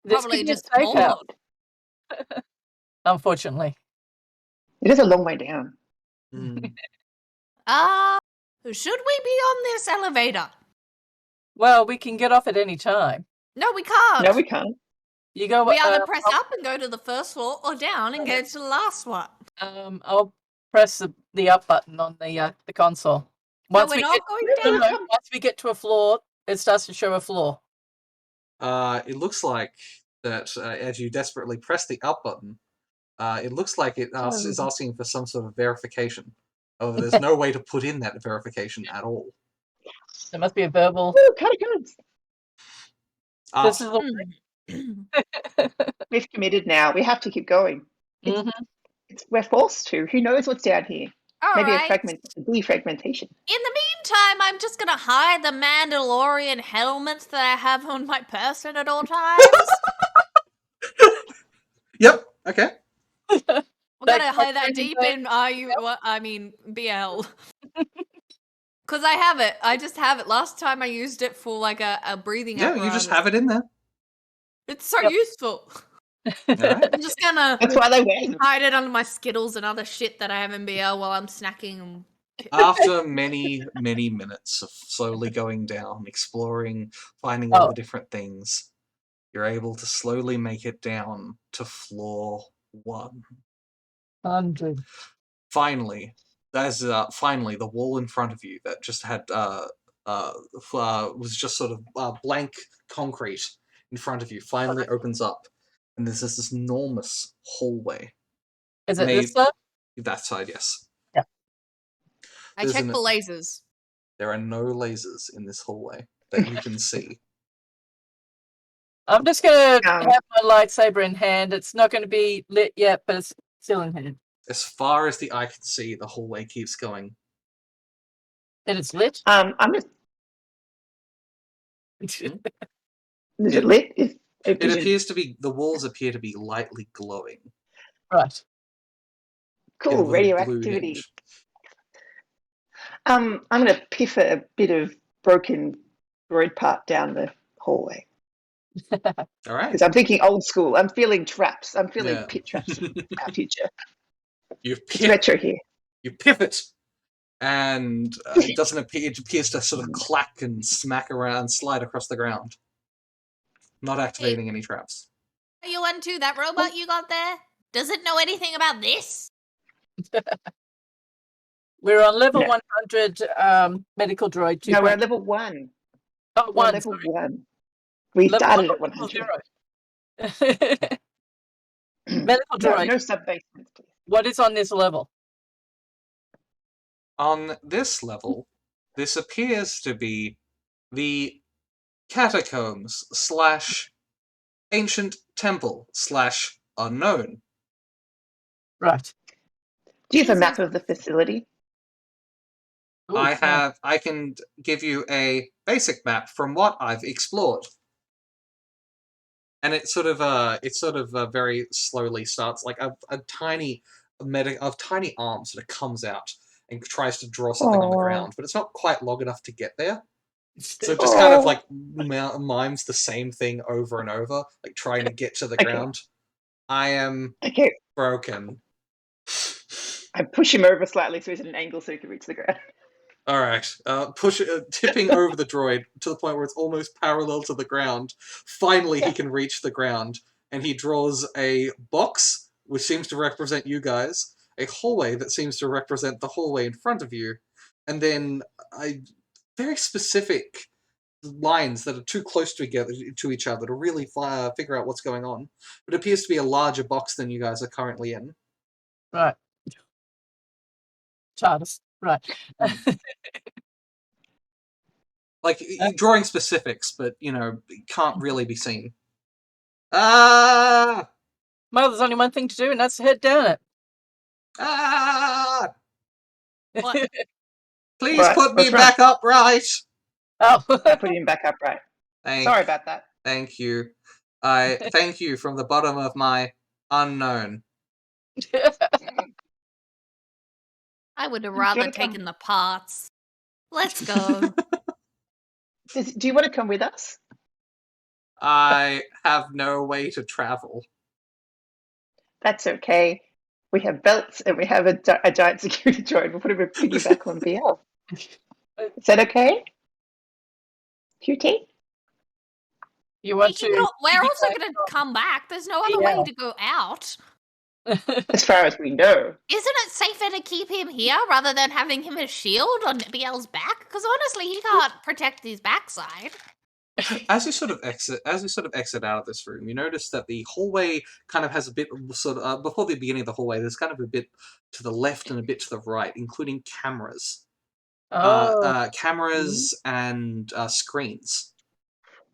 This Probably could be a just stakeout, bored. unfortunately. It is a long way down. Mm. Should we be on this elevator? Well, we can get off at any time. No, we can't. No, we can't. You go. We either press up and go to the first floor or down and go to the last one. I'll press the up button on the console. So we're not going down? Once we get to a floor, it starts to show a floor. It looks like that as you desperately press the up button, it looks like it is asking for some sort of verification. Oh, there's no way to put in that verification at all. There must be a verbal. Ooh, catacombs. This is the We've committed now. We have to keep going. We're forced to. Who knows what's down here? All Maybe right. a defragmentation. In the meantime, I'm just gonna hide the Mandalorian helmet that I have on my person at all times. Yep. Okay. We're gonna That's hide that pretty deep good. in BL. Because I have it. I just have it. Last time I used it for like a breathing Yeah, you just apparatus. have it in there. It's so Yep. useful. Alright. I'm just gonna That's why they wear them. hide it under my Skittles and other shit that I have in BL while I'm snacking. And... After many, many minutes of slowly going down, exploring, finding all the different things, you're able to slowly make it down to floor 1. 100. Finally, finally the wall in front of you that just had was just sort of blank concrete in front of you finally opens up, and there's this enormous hallway. Is it this side? That side, yes. Yeah. I check for lasers. There are no lasers in this hallway that you can see. I'm just gonna have my lightsaber in hand. It's not going to be lit yet, but it's still in hand. As far as the eye can see, the hallway keeps going. And it's lit. I'm just. Is it lit? It appears to be, the walls appear to be lightly glowing. Right. Cool, with a blue radioactivity. hinge. I'm gonna piff a bit of broken road part down the hallway. All right. Because I'm thinking old school. I'm feeling traps. I'm feeling Yeah. pit traps in our future. You It's retro here. You pivot, and it doesn't appear. It appears to sort of clack and smack around, slide across the ground, not activating any traps. Are you into that robot you got there? Does it know anything about this? We're on level No. 100 medical droid 2. No, we're at level 1. Oh, We're one. level Sorry. 1. We Level started at 100. 100. Medical No, droid. no sub-basements, please. What is on this level? On this level, this appears to be the catacombs / ancient temple / unknown. Right. Do you have a map of the facility? Ooh, I can give you a basic map from what I've explored. And it sort of very slowly starts like a tiny tiny arm sort of comes out and tries to draw something on the ground, but it's not quite long enough to get there. So it just kind of like mimes the same thing over and over, like trying to get to the ground. I am broken. I push him over slightly so he's at an angle so he can reach the ground. All right, tipping over the droid to the point where it's almost parallel to the ground. Finally, he can reach the ground, and he draws a box, which seems to represent you guys, a hallway that seems to represent the hallway in front of you, and then a very specific lines that are too close to each other to really figure out what's going on. It appears to be a larger box than you guys are currently in. Right. TARDIS. Right. Like, you're drawing specifics, but, it can't really be seen. Ah! Well, there's only one thing to do, and that's to head down it. Ah! What? Please What? put me What's wrong? back upright! Oh. I put him back upright. Sorry about that. Thank you. I thank you from the bottom of my unknown. I would have Do you rather wanna come- taken the parts. Let's go. Do you want to come with us? I have no way to travel. That's okay. We have belts and we have a giant security droid. We'll put him piggyback on BL. Is that okay? QT? You want to? We're also going to come back. There's no other way to go out. As far as we know. Isn't it safer to keep him here rather than having him as shield on BL's back? Because honestly, he can't protect his backside. As you sort of exit out of this room, you notice that the hallway kind of has a bit before the beginning of the hallway. There's kind of a bit to the left and a bit to the right, including cameras, cameras and screens.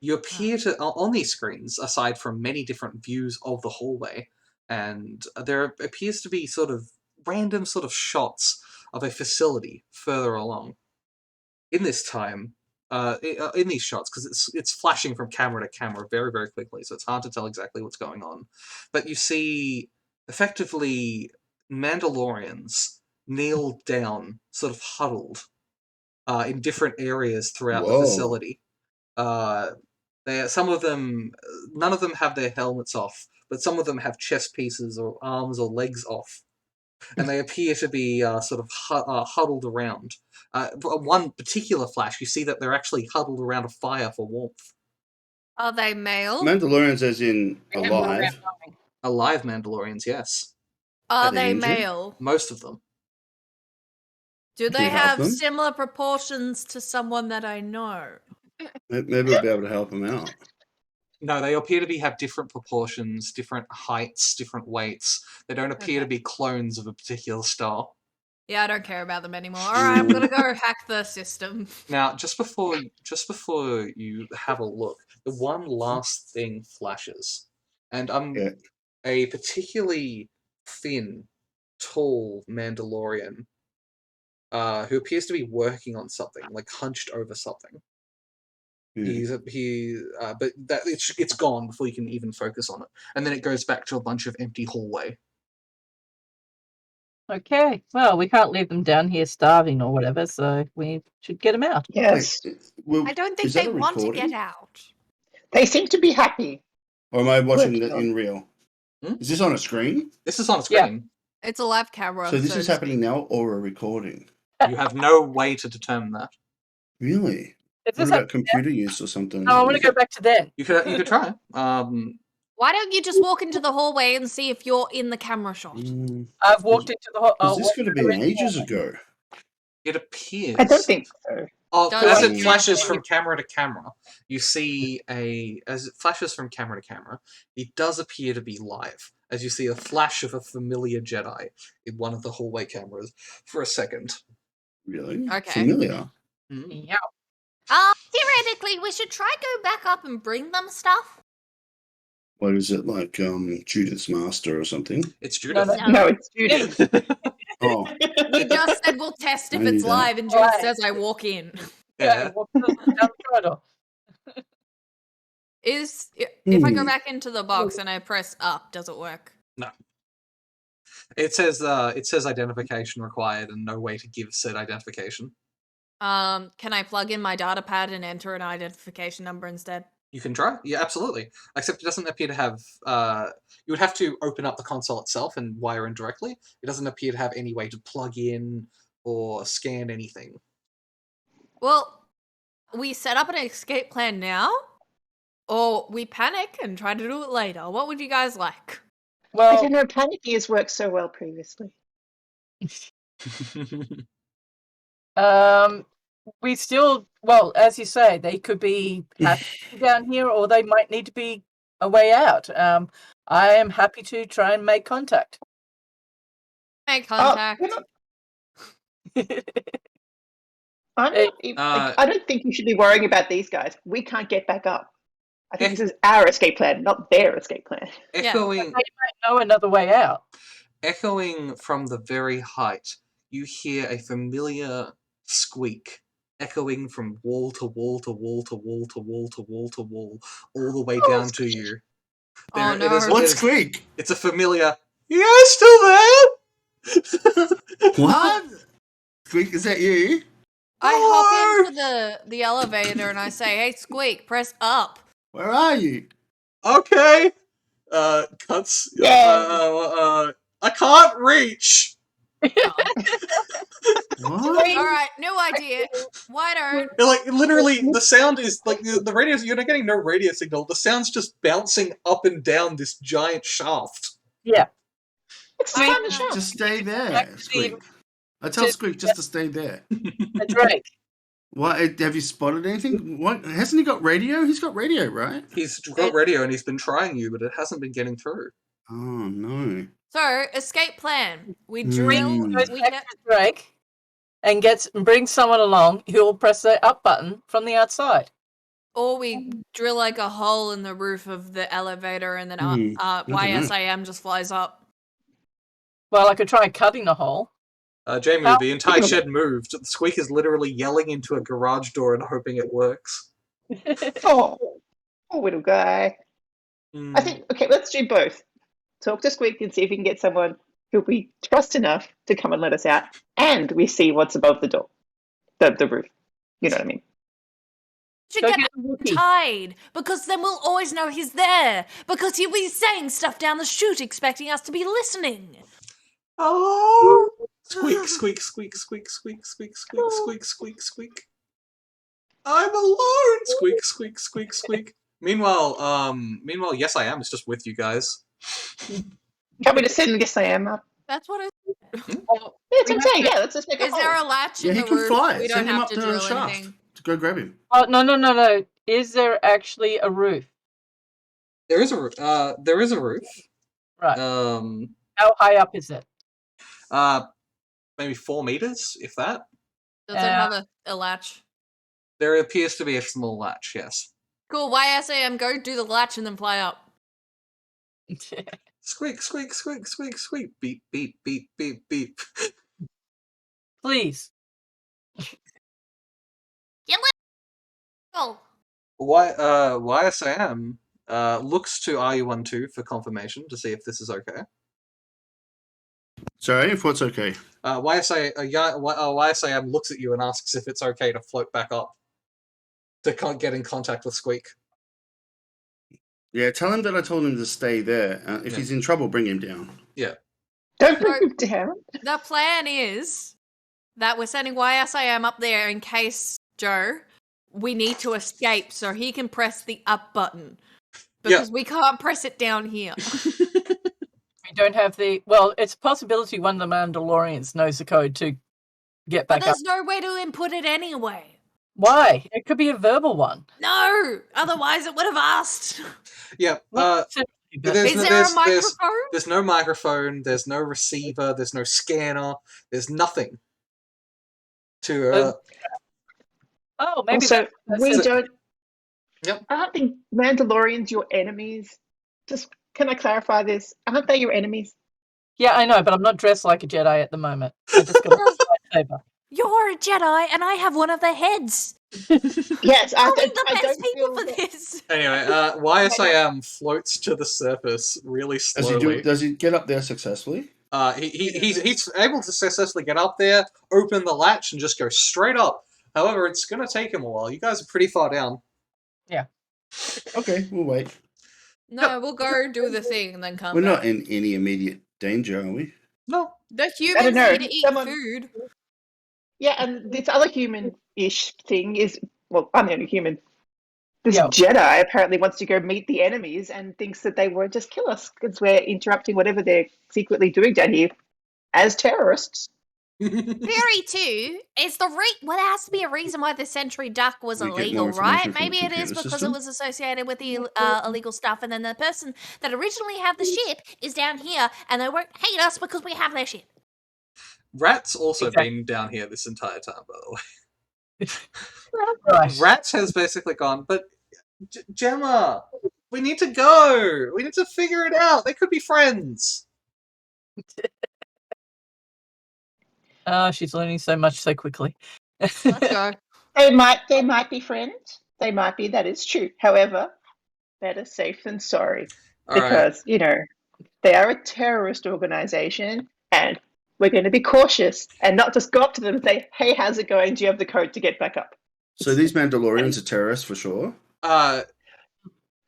You appear to on these screens, aside from many different views of the hallway, and there appears to be sort of random sort of shots of a facility further along. In this time. In these shots, because it's flashing from camera to camera very, very quickly, so it's hard to tell exactly what's going on. But you see, effectively, Mandalorians kneel down, sort of huddled, in different areas throughout the facility. Some of them, none of them have their helmets off, but some of them have chest pieces or arms or legs off. And they appear to be sort of huddled around. One particular flash, you see that they're actually huddled around a fire for warmth. Are they male? Mandalorians as in alive. Alive Mandalorians, yes. Are Are they they injured? male? Most of them. Do Can they we help have them? similar proportions to someone that I know? Maybe we'll be able to help them out. No, they appear to have different proportions, different heights, different weights. They don't appear to be clones of a particular style. Yeah, I don't care about them anymore. Alright, I'm gonna go hack the system. Now, just before you have a look, the one last thing flashes. And a particularly thin, tall Mandalorian who appears to be working on something, like hunched over something. But it's gone before you can even focus on it, and then it goes back to a bunch of empty hallway. Okay. Well, we can't leave them down here starving or whatever, so we should get them out. Yes. I don't think they want to get out. They seem to be happy. Or am I watching Working that on- in real? Is this on a screen? This is on a screen. It's a live camera. So this is to happening speak. now or a recording? You have no way to determine that. Really? Is What this about computer use or something? No, I want to go back to then. You could try. Why don't you just walk into the hallway and see if you're in the camera shot? I've walked into the Because this could have been ages ago. It appears. I don't think so. Oh, Don't as look it at flashes it. from camera to camera, you see as it flashes from camera to camera, it does appear to be live. As you see a flash of a familiar Jedi in one of the hallway cameras for a second. Really? Okay. Familiar. Yeah. Theoretically, we should try go back up and bring them stuff. What is it, like Judith's Master or something? It's Judith. No, it's Judy. Oh, We just said we'll test if I knew it's that. live, and Judith Right. says I walk in. Yeah. Walk down the corridor. If I go back into the box and I press up, does it work? No. It says identification required and no way to give said identification. Can I plug in my data pad and enter an identification number instead? You can try. Yeah, absolutely. Except it doesn't appear to have... you would have to open up the console itself and wire in directly. It doesn't appear to have any way to plug in or scan anything. Well, we set up an escape plan now, or we panic and try to do it later. What would you guys like? I Well, don't know. Panicky has worked so well previously. we still, well, as you say, they could be happy down here, or they might need to be a way out. I am happy to try and make contact. Make Oh, contact. we're not, I'm Eh, not, I don't think you should be worrying about these guys. We can't get back up. I think this is our escape plan, not their escape plan. Echoing, They might know another way out. echoing from the very height, you hear a familiar squeak, echoing from wall to wall to wall to wall to wall to wall to wall, all the way down to you. Oh, It is- no. What it is- squeak? It's a familiar. You guys still there? What? Squeak, is that you? I Hello? hop into the elevator and I say, "Hey, Squeak, press up." Where are you? Okay. Cuts. Yay. I can't reach. What? All right, new idea. Why don't Like literally, the sound is like the radio. You're not getting no radio signal. The sound's just bouncing up and down this giant shaft. Yeah. It's I fun to know. show. Just stay there, Actually, Squeak. I tell to- Squeak just to stay there. A Drake. What? Have you spotted anything? What? Hasn't he got radio? He's got radio, right? He's got radio and he's been trying you, but it hasn't been getting through. Oh no. so escape plan? We Hmm. drill. Goes We back get. to Drake and brings someone along who will press the up button from the outside. Or we drill like a hole in the roof of the elevator and then I don't know. YSAM just flies up. Well, I could try cutting a hole. Jamie, How- the entire shed moved. The Squeak is literally yelling into a garage door and hoping it works. Oh, poor little guy. Hmm. I think, okay, let's do both. Talk to Squeak and see if we can get someone who we trust enough to come and let us out, and we see what's above the door, the roof. You know what I mean? Should Go get get the rookie. tied because then we'll always know he's there because he'll be saying stuff down the chute expecting us to be listening. Hello? Squeak, squeak, squeak, squeak, squeak, squeak, squeak, squeak, squeak, squeak. I'm alone! Squeak, squeak, squeak, squeak. Meanwhile, yes, I am. It's just with you guys. Can we just send Yes I Am up? That's what it Well, Yeah, that's we what I'm have saying. to- Yeah, let's just make a is. There hole. a latch Yeah, in he the can roof? fly. We don't Send him have up to to the drill shaft anything. to go grab him. Oh, no. Is there actually a roof? There is a roof. There is a roof. Right. Uh, How high up is it? Maybe 4 meters, if that. Does it have a latch? There appears to be a small latch. Yes. Cool. YSAM, go do the latch and then fly up. Squeak, squeak, squeak, squeak, squeak. Beep, beep, beep, beep, beep. Please. Oh, YSAM looks to RU12 for confirmation to see if this is okay. sorry, if what's okay? YSAM looks at you and asks if it's okay to float back up to get in contact with Squeak. Yeah, tell him that I told him to stay there. If Yeah. he's in trouble, bring him down. Don't bring him down. the plan is that we're sending YSAM up there in case, Joe, we need to escape so he can press the up button. Because we can't press it down here. We don't have the. Well, it's a possibility one of the Mandalorians knows the code to get But back up. there's no way to input it anyway. Why? It could be a verbal one. No! Otherwise it would have asked. Yeah. Not specifically, but- there's Is no- there there's- a microphone? There's no microphone. There's no receiver. There's no scanner. There's nothing. To Oh, maybe Also, that's we it. don't. Yep. Aren't the Mandalorians your enemies? Just can I clarify this? Aren't they your enemies? Yeah, I know, but I'm not dressed like a Jedi at the moment. I just got a lightsaber. You're a Jedi and I have one of the heads. Yes, Are we I the best don't people feel for that- this? anyway, YSAM floats to the surface really slowly. Does he get up there successfully? He's able to successfully get up there, open the latch, and just go straight up. However, it's going to take him a while. You guys are pretty far down. Okay, we'll wait. No, we'll go do the thing and then come We're back. not in any immediate danger, are we? No. The humans know. need to eat Someone- food. Yeah, and this other human-ish thing is, well, I'm the only human. This Yeah. Jedi apparently wants to go meet the enemies and thinks that they won't just kill us because we're interrupting whatever they're secretly doing down here as terrorists. Theory 2 is well, there has to be a reason why the Sentry Duck was We get more illegal, information right? from the Maybe it is computer because system? it was associated with the illegal stuff, and then the person that originally had the ship is down here, and they won't hate us because we have their ship. Rat's also Exactly. been down here this entire time, by the way. Right. Rat has basically gone, but Gemma, we need to go. We need to figure it out. They could be friends. Oh, she's learning so much so quickly. Let's go. They might be friends. They might be. That is true. However, better safe than sorry, All right. because they are a terrorist organization, and we're going to be cautious and not just go up to them and say, "Hey, how's it going? Do you have the code to get back up?" So these Mandalorians are terrorists for sure. Their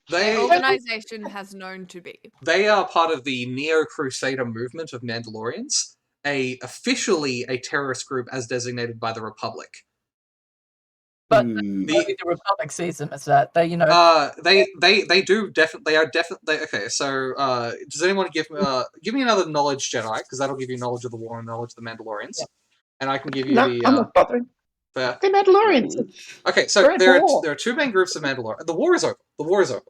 They organization has known to be. they are part of the Neo Crusader movement of Mandalorians, officially a terrorist group as designated by the Republic. But Hmm. the Republic sees them as that. They, They are definitely okay. So, does anyone give me another knowledge Jedi, because that'll give you knowledge of the war and knowledge of the Mandalorians, and I can give you No, the I'm not bothering. fair. They're Mandalorians. Okay, so We're at war. there are two main groups of Mandalorians. The war is over. The war is over.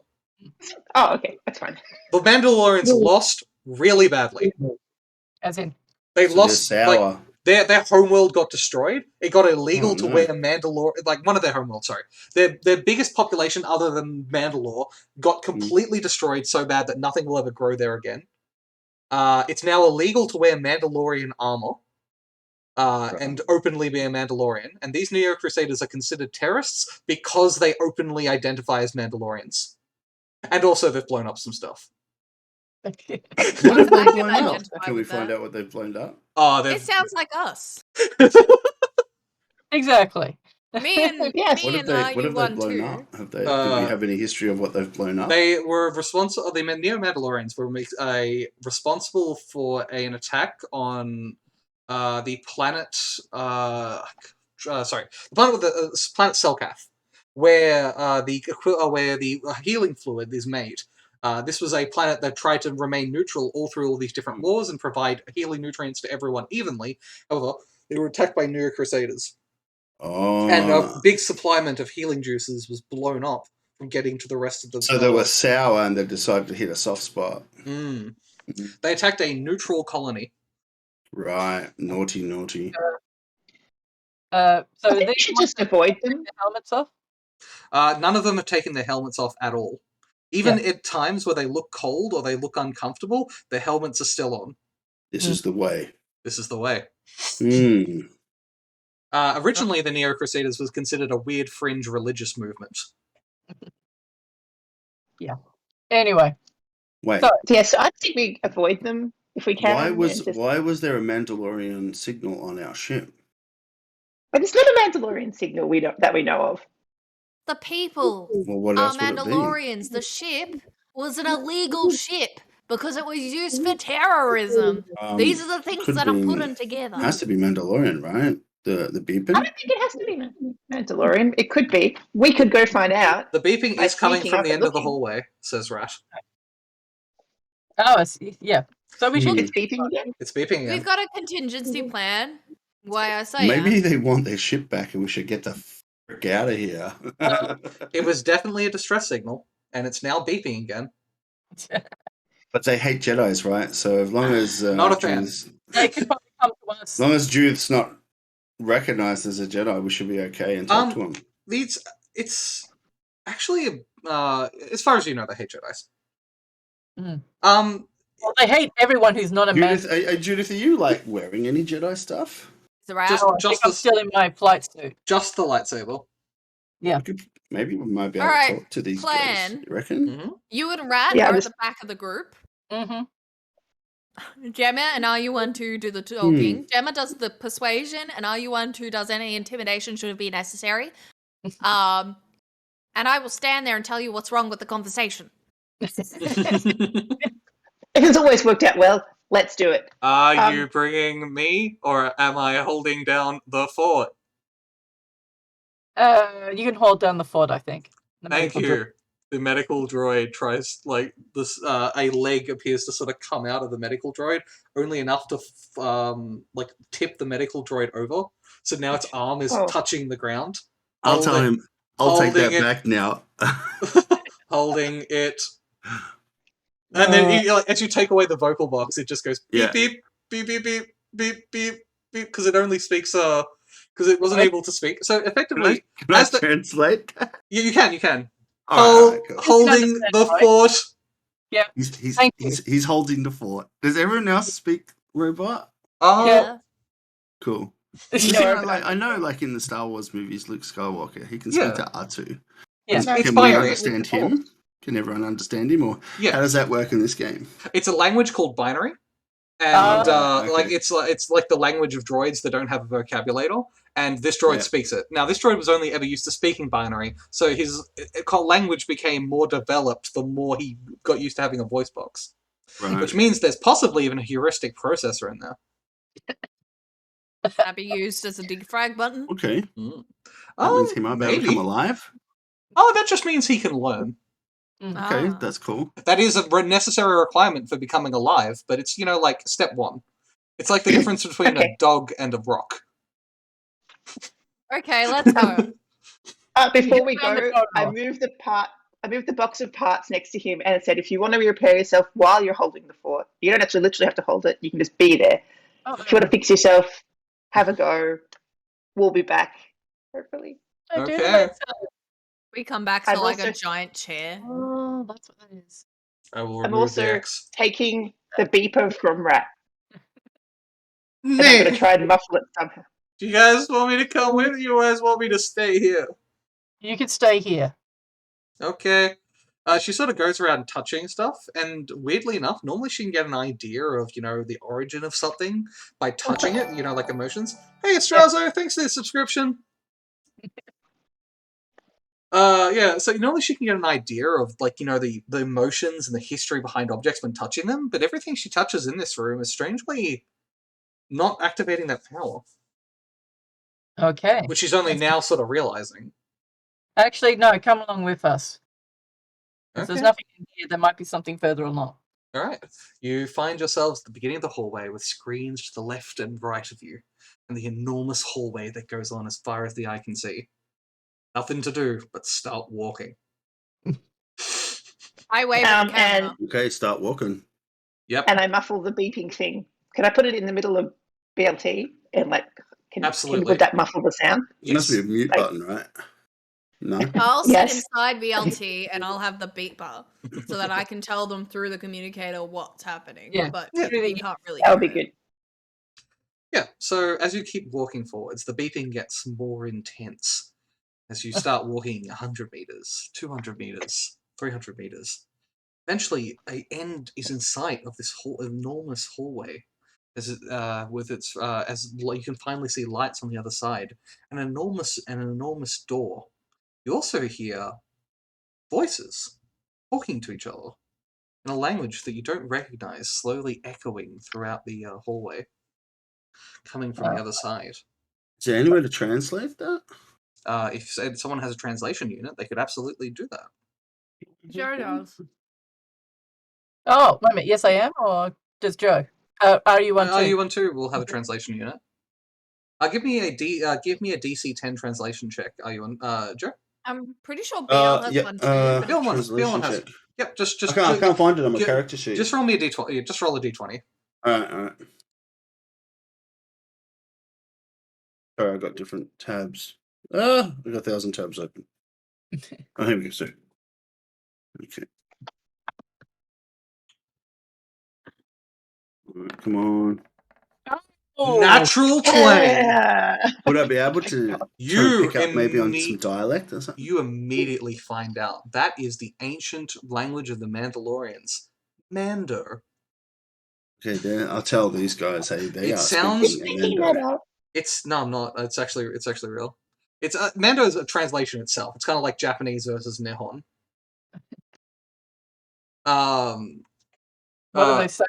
Oh, okay, that's fine. The Mandalorians lost really badly. as in, They So they're lost sour. their homeworld got destroyed. It got illegal Oh, to no. wear Mandalore, like one of their homeworlds. Sorry, their biggest population other than Mandalore got completely destroyed so bad that nothing will ever grow there again. It's now illegal to wear Mandalorian armor. And openly be a Mandalorian, and these Neo Crusaders are considered terrorists because they openly identify as Mandalorians, and also they've blown up some stuff. What have they I can blown up? identify Can we with find that. out what they've blown up? Oh, It sounds like us. exactly. Me and Yes. What me have and they? What have they you blown too. up? Have they? Do we have any history of what they've blown up? They were responsible. The Neo Mandalorians were responsible for an attack on the planet. Sorry, the planet with the planet Selkath, where the healing fluid is made. This was a planet that tried to remain neutral all through all these different wars and provide healing nutrients to everyone evenly. However, they were attacked by Neo Crusaders, and a Oh, big supplement of healing juices was blown up from getting to the rest of the. so they were sour and they decided to hit a soft spot. Mm. They attacked a neutral colony. Right, naughty. So I think we these should ones just that avoid take them. their helmets off. None of them have taken their helmets off at all. Even at times where they look cold or they look uncomfortable, their helmets are still on. This is the way. This is the way. Hmm. Originally, the Neo Crusaders was considered a weird fringe religious movement. Anyway, Wait, So- Yeah, so I think we avoid them if we can. why was and just- why was there a Mandalorian signal on our ship? But it's not a Mandalorian signal that we know of. The people Well, what are else would it be? Mandalorians. The ship was an illegal ship because it was used for terrorism. These are the things could that are be- put in together. Has to be Mandalorian, right? The I beeping. don't think it has to be Mandalorian. It could be. We could go find out. The beeping By is coming sneaking from up the and end of the looking. hallway, says Rat. oh, I see. Yeah. So we should. It's beeping again. It's beeping again. We've got a contingency plan. Why I say Maybe it. they want their ship back, and we should get the frick out of here. It was definitely a distress signal, and it's now beeping again. But they hate Jedi's, right? So as long as Not a fan. They could probably come to us. as long as Judith's not recognized as a Jedi, we should be okay and talk to him. It's actually as far as you know, they hate Jedi's. Mm. Um, Well, they hate everyone who's not a man. Judith, are you like wearing any Jedi stuff? It's a rat. Just- Oh, I think I'm still in my flight suit. just the lightsaber. Maybe we might be able Alright, to talk to these plan. guys. You reckon? Mm-hmm. You and Rat Yeah, are at this- the back of the group. Mm-hmm. Gemma and RU12 do the talking. Gemma does the persuasion, and RU12 does any intimidation should it be necessary. And I will stand there and tell you what's wrong with the conversation. It has always worked out well. Let's do it. Are you bringing me, or am I holding down the fort? You can hold down the fort, I think. Thank you. the medical droid tries this. A leg appears to sort of come out of the medical droid, only enough to tip the medical droid over. So now its arm is Oh. touching the ground. I'll tell him. I'll take holding that it. back now. Holding it. And then as you take away the vocal box, it just goes beep, Yeah. beep, beep, beep, beep, beep, beep, beep, because it only speaks, because it wasn't able to speak. So effectively, Can I translate? you can. All right, cool. Holding understand, the right? fort. Yeah. Thank you. He's holding the fort. Does everyone else speak robot? Yeah. Cool. No, I know, like in the Star Wars movies, Luke Skywalker, he can Yeah. speak to R2. Yeah. No, It's Can we binary. understand him? Can everyone understand him, or Yeah. how does that work in this game? It's a language called binary. And Okay. it's like the language of droids that don't have a vocabulator, and this droid speaks it. Now, this droid was only ever used to speaking binary, so his language became more developed the more he got used to having a voice box. Right. Which means there's possibly even a heuristic processor in there. That'd be used as a defrag button. Okay. Mm. That means he might be able to maybe. come alive. Oh, that just means he can learn. Okay, Ah. that's cool. That is a necessary requirement for becoming alive, but it's, like step one. It's like the difference between a dog and a rock. Okay, let's go. Before we Around the go, corridor. I moved the box of parts next to him, and it said, "If you want to repair yourself while you're holding the fort, you don't actually literally have to hold it. You can just be there. Oh, If you want to fix yourself, have a go. We'll be back, hopefully." I do Okay. like that. We come back to I'm like a also- giant chair. Oh, that's what that is. I will I'm remove the also X. taking the beeper from Rat, and I'm going to try and muffle it somehow. Do you guys want me to come with you, or you guys want me to stay here? You could stay here. Okay. She sort of goes around touching stuff, and weirdly enough, normally she can get an idea of, the origin of something by touching it, like emotions. Hey, it's Strazo, thanks for the subscription. So normally she can get an idea of, the emotions and the history behind objects when touching them, but everything she touches in this room is strangely not activating that power, Okay. which she's only now sort of realizing. Actually, no, come along with us. If there's Okay. nothing in here, there might be something further along. All right. You find yourselves at the beginning of the hallway with screens to the left and right of you, and the enormous hallway that goes on as far as the eye can see. Nothing to do but start walking. I wave at the camera. Okay, start walking. Yep. And I muffle the beeping thing. Can I put it in the middle of BLT and Absolutely. would that muffle the sound? It must be a mute button, right? No. I'll Yes. sit inside VLT and I'll have the beeper so that I can tell them through the communicator what's happening. Yeah. But Yeah. you can't really That would hear be it. good. Yeah, so as you keep walking forwards, the beeping gets more intense. As you start walking 100 meters, 200 meters, 300 meters. Eventually, an end is in sight of this enormous hallway. As you can finally see lights on the other side, an enormous door. You also hear voices talking to each other in a language that you don't recognize, slowly echoing throughout the hallway, coming from the other side. Is there any way to translate that? If someone has a translation unit, they could absolutely do that. Joe does. Oh, wait a minute. Yes, I am, or just Joe? Are you one too? Are you one too? We'll have a translation unit. Give me a DC 10 translation check. Are you on, Joe? I'm pretty sure BL has one too. But Bill one translation has. check. Yep, just I can't find it on my character sheet. Just roll me a d20. Just roll a d20. All right. Sorry, I got different tabs. I got 1,000 tabs open. Oh, here we go, sir. Okay. All right, come on. Oh, Natural 20. Yeah. Would I be able to pick up maybe on some dialect or something? You immediately find out that is the ancient language of the Mandalorians, Mando. Okay, then I'll tell these guys, hey, they It are sounds- speaking Speaking Mando. that out. I'm not. It's actually real. It's Mando is a translation itself. It's kind of like Japanese versus Nihon. what do they say?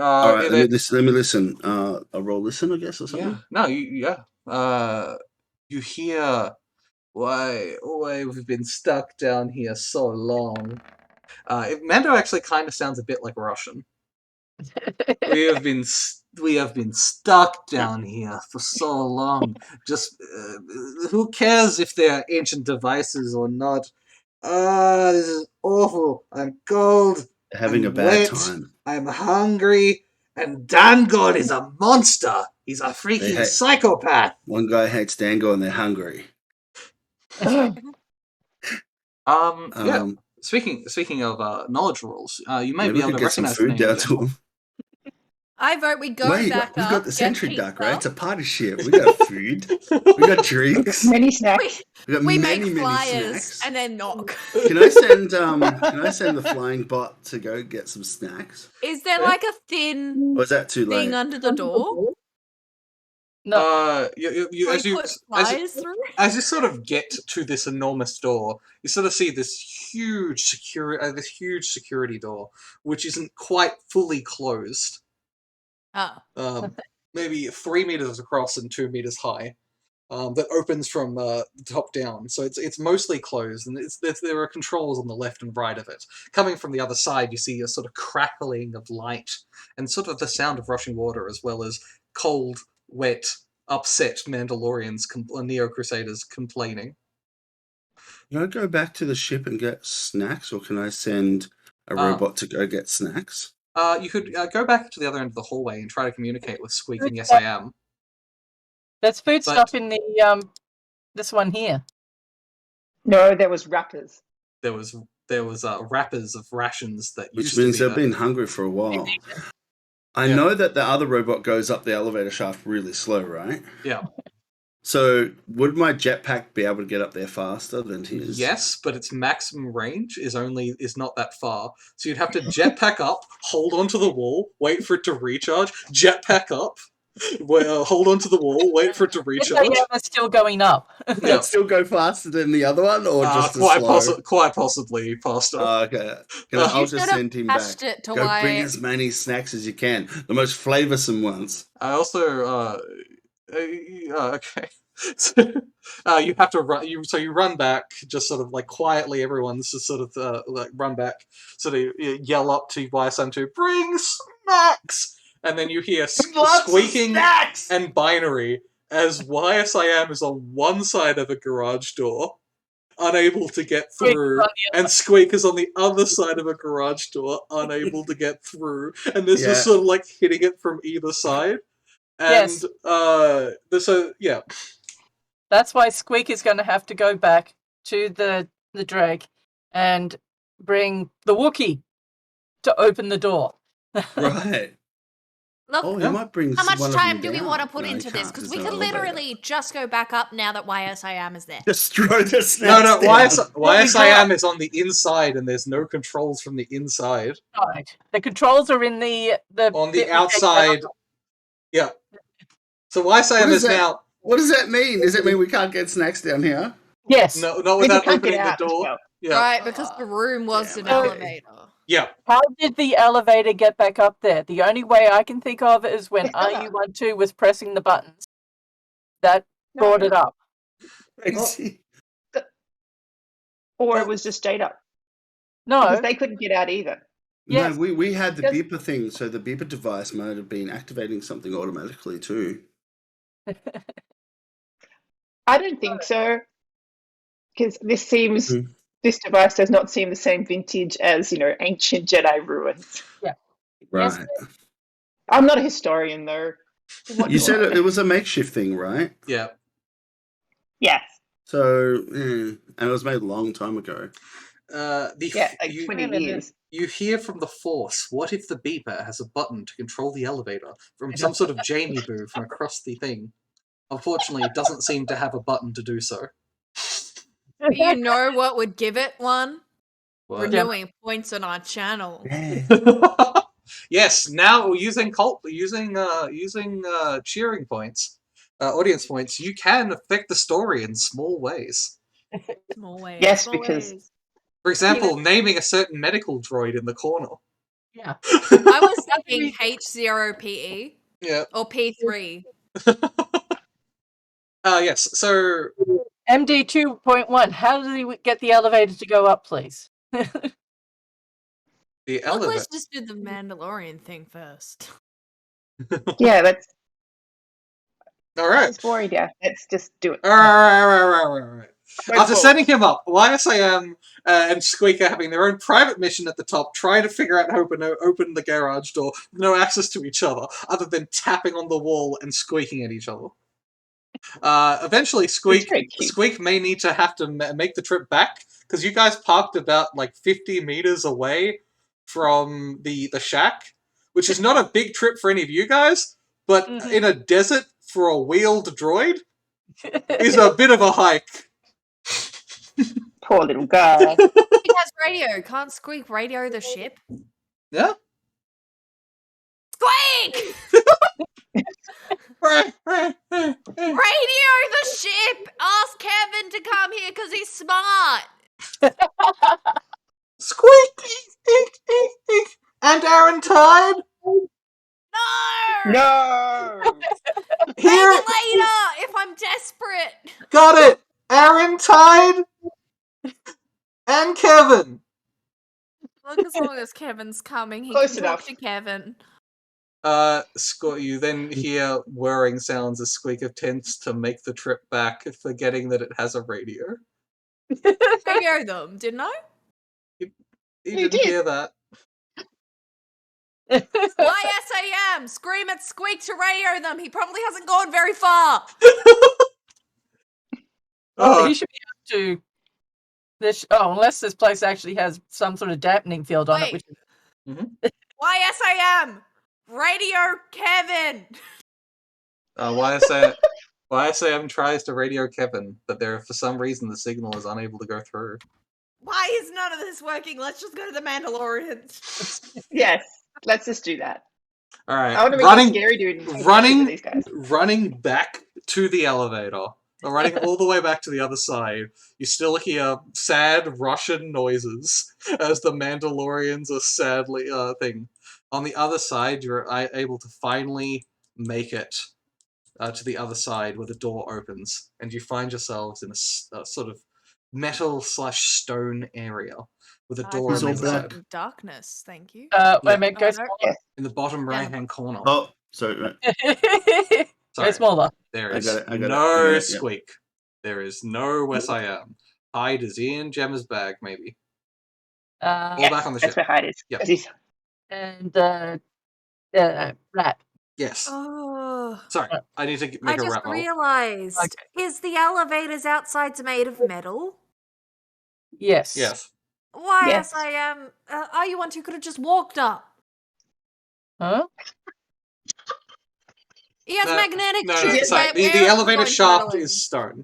All right, let me listen. I'll roll listen, I guess, or something. Yeah. No, you hear Why we've been stuck down here so long. Mando actually kind of sounds a bit like Russian. We have been stuck down here for so long. Just who cares if they're ancient devices or not? This is awful. I'm cold. Having I'm a bad wet. time. I'm hungry. And Dangod is a monster. He's a freaking hate- psychopath. One guy hates Dango and they're hungry. Yeah. Um, Speaking of knowledge rules, you may maybe be we able could to get some recognize the food name down of to Dangod. him. I vote we go Wait, back we've up. got the get sentry duck, right? It's pizza. a party ship. We got food. We got drinks. Many snacks. We got We many, make many flyers snacks. and then knock. Can I send the flying bot to go get some snacks? Is there like a thin Or is that too thing late? under the door? No. You Can as we you put as flyers through? as you sort of get to this enormous door, you sort of see this huge security door, which isn't quite fully closed. Oh. Maybe 3 meters across and 2 meters high. That opens from the top down, so it's mostly closed, and there are controls on the left and right of it. Coming from the other side, you see a sort of crackling of light and sort of the sound of rushing water, as well as cold, wet, upset Mandalorians, Neo Crusaders complaining. Can I go back to the ship and get snacks, or can I send a robot to go get snacks? You could go back to the other end of the hallway and try to communicate with Squeak and Yes I Am. There's food But- stuff in the this one here. No, there was wrappers. There was wrappers of rations that Which used means to be they've been hungry for a while. I Yeah. know that the other robot goes up the elevator shaft really slow, right? Yeah. So would my jetpack be able to get up there faster than his? Yes, but its maximum range is not that far. So you'd have to jetpack up, hold onto the wall, wait for it to recharge, jetpack up, hold onto the wall, wait for it to recharge. Yeah, it's still going up. Does it still go faster than the other one, or just as slow? Quite possibly faster. Okay. I'll just send him back. It to Go why... bring as many snacks as you can. The most flavoursome ones. I also okay. You have to run. You run back, just sort of like quietly. Everyone's just sort of like run back, sort of yell up to YSM to bring snacks, and then you hear squeaking and binary as YSIM is on one side of a garage door, unable to get through, and Squeak is on the other side of a garage door, unable to get through, and there's just sort of like hitting it from either side. And yes. That's why Squeak is going to have to go back to the drag and bring the Wookiee to open the door. Right. Look, he might bring how much one of time them do we down. want to put No, into he this? can't. Because There's we no could elevator. literally just go back up now that YSIM is there. Just throw the snacks No, down. YSIM is on the inside, and there's no controls from the inside. Right. The controls are in the On the outside. Yeah. So YSIM is now. What does that mean? Does it mean we can't get snacks down here? Yes. No, not without can't get opening the out as door. well. Yeah. Right, because the room was damn an it. elevator. Yeah. How did the elevator get back up there? The only way I can think of is when RU12 was pressing the buttons. That brought it up. Crazy. Or it was just stayed up. No. Because they couldn't get out either. Yes. No, we had the Because- beeper thing, so the beeper device might have been activating something automatically too. I don't think so. Because Hmm. this device does not seem the same vintage as, ancient Jedi ruins. Right. Yes. I'm not a historian, though. What You do said I know? it was a makeshift thing, right? Yeah. Yes. So, and it was made a long time ago. Yeah, like 20 years. You hear from the Force, what if the beeper has a button to control the elevator from some sort of Jamie boo from across the thing? Unfortunately, it doesn't seem to have a button to do so. You know what would give it one? What? Renewing points on our channel. Yes, now using Colt, using cheering points, audience points, you can affect the story in small ways. Small ways. Yes, small because- ways. For example, naming a certain medical droid in the corner. Yeah. I was thinking H0PE Yeah. or P3. Yes. So MD 2.1. How do we get the elevator to go up, please? The Look, elevator. let's just do the Mandalorian thing first. Yeah, let's. All right. It's boring. Yeah, let's just do it. All right. Move After forward. setting him up, YSAM and Squeak are having their own private mission at the top, trying to figure out how to open the garage door with no access to each other, other than tapping on the wall and squeaking at each other. Eventually, It's very cute. Squeak may need to have to make the trip back, because you guys parked about like 50 meters away from the shack, which is not a big trip for any of you guys, but in a desert for a wheeled droid is a bit of a hike. Poor little guy. He has radio. Can't Squeak radio the ship? Yeah? Squeak! Squeak! Radio the ship! Ask Kevin to come here because he's smart! And Aaron Tide? No! No. Maybe Here! later if I'm desperate. Got it! Aaron Tide and Kevin. Look, as long as Kevin's coming, he Close can enough. talk to Kevin. You then hear whirring sounds as Squeak attempts to make the trip back, forgetting that it has a radio. Radio them, didn't I? He You didn't did. hear that. YSAM! Scream at Squeak to radio them! He probably hasn't gone very far! Oh, Oh, he should be able to. Unless this place actually has some sort of dampening field on it. Wait. Which YSAM! Radio Kevin! YSAM tries to radio Kevin, but for some reason the signal is unable to go through. Why is none of this working? Let's just go to the Mandalorians. Yes, let's just do that. All right, I want to make a scary dude and running, with these guys. running back to the elevator, or running all the way back to the other side. You still hear sad Russian noises as the Mandalorians are sadly thing. On the other side, you're able to finally make it to the other side where the door opens, and you find yourselves in a sort of metal/stone area with a door He's on all the black. side. Darkness, thank you. wait Yeah. a minute, go Oh, no. smaller. In the bottom right-hand corner. Oh, sorry. Go Sorry. smaller. There I is got it, I got it, no I got it, yeah. Squeak. There is no Wes I Am. Hyde is in Gemma's bag, maybe. All Yes, back on the that's ship. where Hyde is. Yep. 'Cause he's- And rat. Yes. Oh. Sorry, I need to I make a just rap roll. realised. Okay. Is the elevator's outsides made of metal? Yes. Yes. Why, Yes. YSAM? Are you one who could have just walked up? Huh? He has magnetic No, ships. sorry. We're The elevator going to shaft Mandalorians. is stone.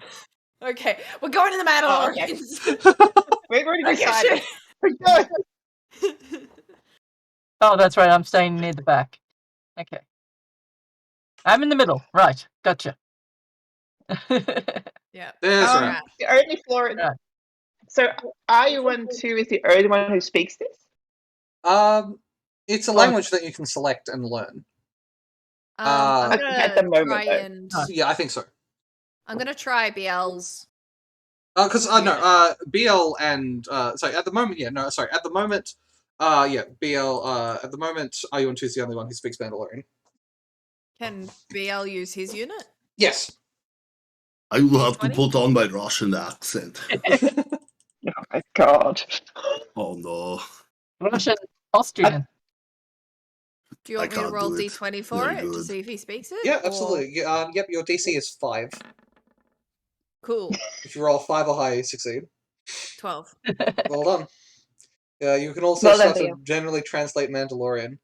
Okay, we're going to the Oh, okay. Mandalorians. We've already Okay, decided. sure. We're going. Oh, that's right. I'm staying near the back. Okay. I'm in the middle. Right. Gotcha. Yeah. There's Um, right. The only flaw. Yeah. So, are you one who is the only one who speaks this? It's a Well, language that you can select and learn. I'm Okay, gonna at the moment, try though. and Yeah, I think so. I'm gonna try BL's. Because no, BL and sorry, at the moment, yeah, no, sorry, at the moment, yeah, BL. At the moment, IU1 is the only one who speaks Mandalorian. Can BL use his unit? Yes. I will have to 20? put on my Russian accent. Oh my god. Oh no. Russian Austrian. Do you I want me to can't roll do it. D20 for Very it to good. see if he speaks it? Yeah, or- absolutely. Yep, your DC is 5. Cool. If you roll 5 or higher, you succeed. 12. Well done. You can also Well done, start to Theo. generally translate Mandalorian.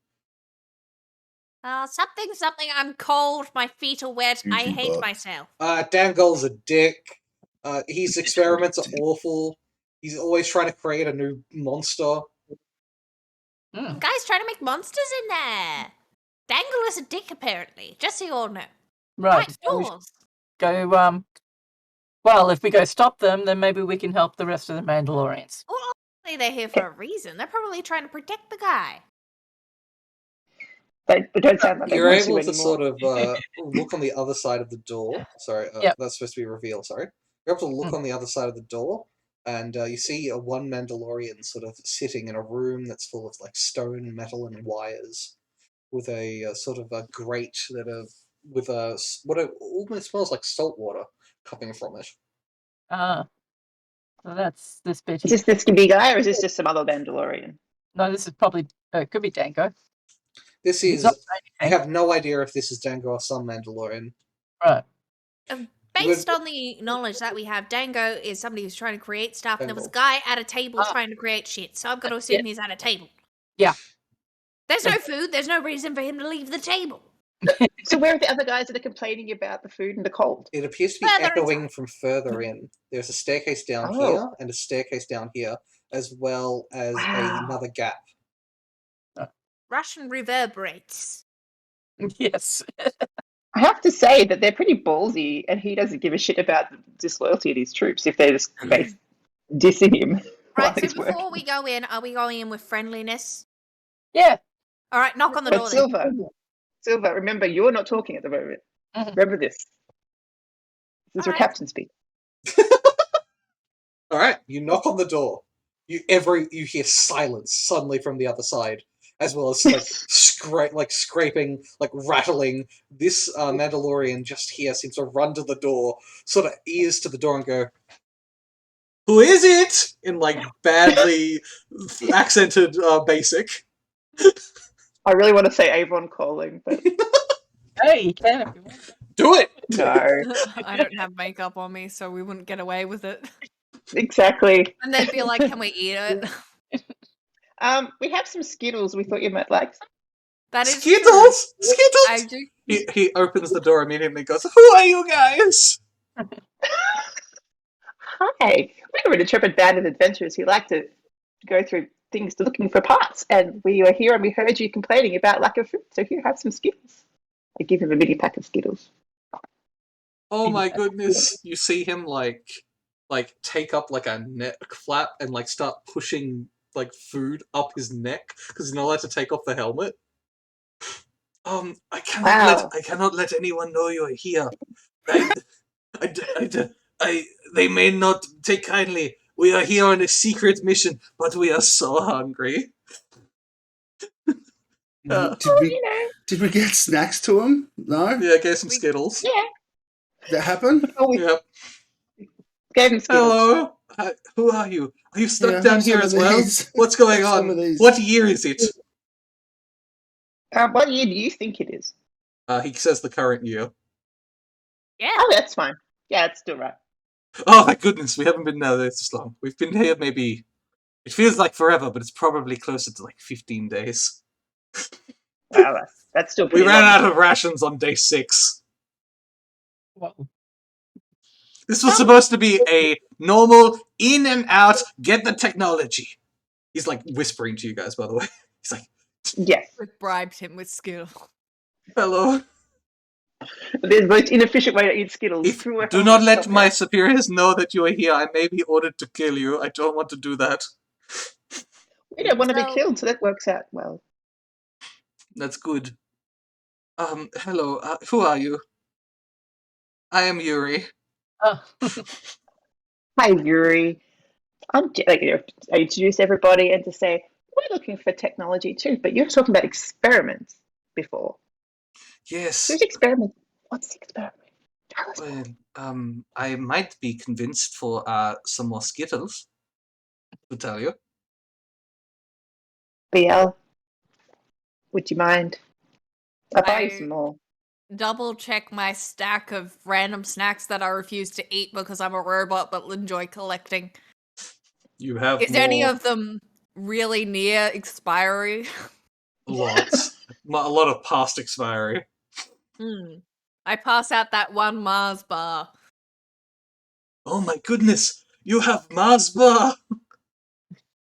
Something, I'm cold, my feet are wet, I Easy hate butt. myself. Dangol's a dick. His experiments are awful. He's always trying to create a new monster. Hmm. Guys trying to make monsters in there. Dangle is a dick, apparently, just so you all know. Right. Right, so we should doors. go. Well, if we go stop them, then maybe we can help the rest of the Mandalorians. Well, obviously they're here for a reason. They're probably trying to protect the guy. But it don't sound like they You're want able to to anymore. sort of look on the other side of the door. Sorry, Yep. that's supposed to be a reveal, sorry. You're able to look on the other side of the door, and you see one Mandalorian sort of sitting in a room that's full of like stone, metal, and wires, with a sort of a grate with what it almost smells like salt water coming from it. Ah, so that's this bit Is here. this the Skippy guy, or is this just some other Mandalorian? No, this is probably it could be Dango. This He's is not you saying have no idea if this is Dango or some Mandalorian. right. Based on the knowledge that we have, Dango is somebody who's trying to create stuff, and there was a guy at a table trying to create shit, so I'm going to assume he's at a table. Yeah. There's no food, there's no reason for him to leave the table. So where are the other guys that are complaining about the food and the cold? It appears to be Further echoing inside. from further in. There's a staircase down Oh. here and a staircase down here, as well as Wow. another gap. Russian reverberates. Yes. I have to say that they're pretty ballsy, and he doesn't give a shit about the disloyalty of his troops if they're just dissing him. while Right, so he's before working. we go in, are we going in with friendliness? Yeah. All right, knock on the But door then. Silver, remember, you're not talking at the moment. Mhm. Remember this. This is your Alright. captain speak. All right, you knock on the door. You hear silence suddenly from the other side, as well as like scraping, like rattling. This Mandalorian just here seems to run to the door, sort of ears to the door, and go, "Who is it?" in like badly accented basic. I really want to say Avon calling, but Hey, you can if you want. Do it. no. I don't have makeup on me, so we wouldn't get away with it. Exactly. And they'd be like, can we eat it? We have some Skittles we thought you might like. That is Skittles. true. Skittles. I do. He opens the door immediately and goes, "Who are you guys?" Hi. We're an intrepid band of adventurers who like to go through things to looking for parts, and we were here and we heard you complaining about lack of food, so here, have some Skittles. I give him a mini pack of Skittles. Oh my goodness. You see him like take up like a neck flap and like start pushing like food up his neck because he's not allowed to take off the helmet. I cannot let anyone know you're here. They may not take kindly. We are here on a secret mission, but we are so hungry. Did we get snacks to him? No? Yeah, get some Skittles. Yeah. Did that happen? Oh, we Yep. gave him Skittles. Hello. Who are you? Are you stuck Yeah, down have here some as of well? these. What's going Have some on? of these. What year is it? What year do you think it is? He says the current year. Yeah. Oh, that's fine. Yeah, it's still right. Oh, thank goodness, we haven't been there this long. We've been here maybe... It feels like forever, but it's probably closer to like 15 days. Wow, that's still We pretty ran long. out of rations on day 6. Well, This was supposed to be a normal in and out, get the technology. He's like whispering to you guys, by the way. He's like, Yes. We bribed him with skill. hello. The most inefficient way to eat Skittles. If, Through a do not helmet let somewhere. my superiors know that you are here. I may be ordered to kill you. I don't want to do that. We don't want to be So- killed, so that works out well. That's good. Hello. Who are you? I am Yuri. oh. Hi, Yuri. I'm I introduce everybody and to say we're looking for technology too, but you're talking about experiments before. Yes. Who's experiment? What's the experiment? Tell us. Well, I might be convinced for some more Skittles. To tell you. BL, would you mind? I'll buy you I- some more. Double check my stack of random snacks that I refuse to eat because I'm a robot but enjoy collecting. You have Is more any of them really near expiry? lots. A lot of past expiry. I pass out that one Mars bar. Oh my goodness! You have Mars bar!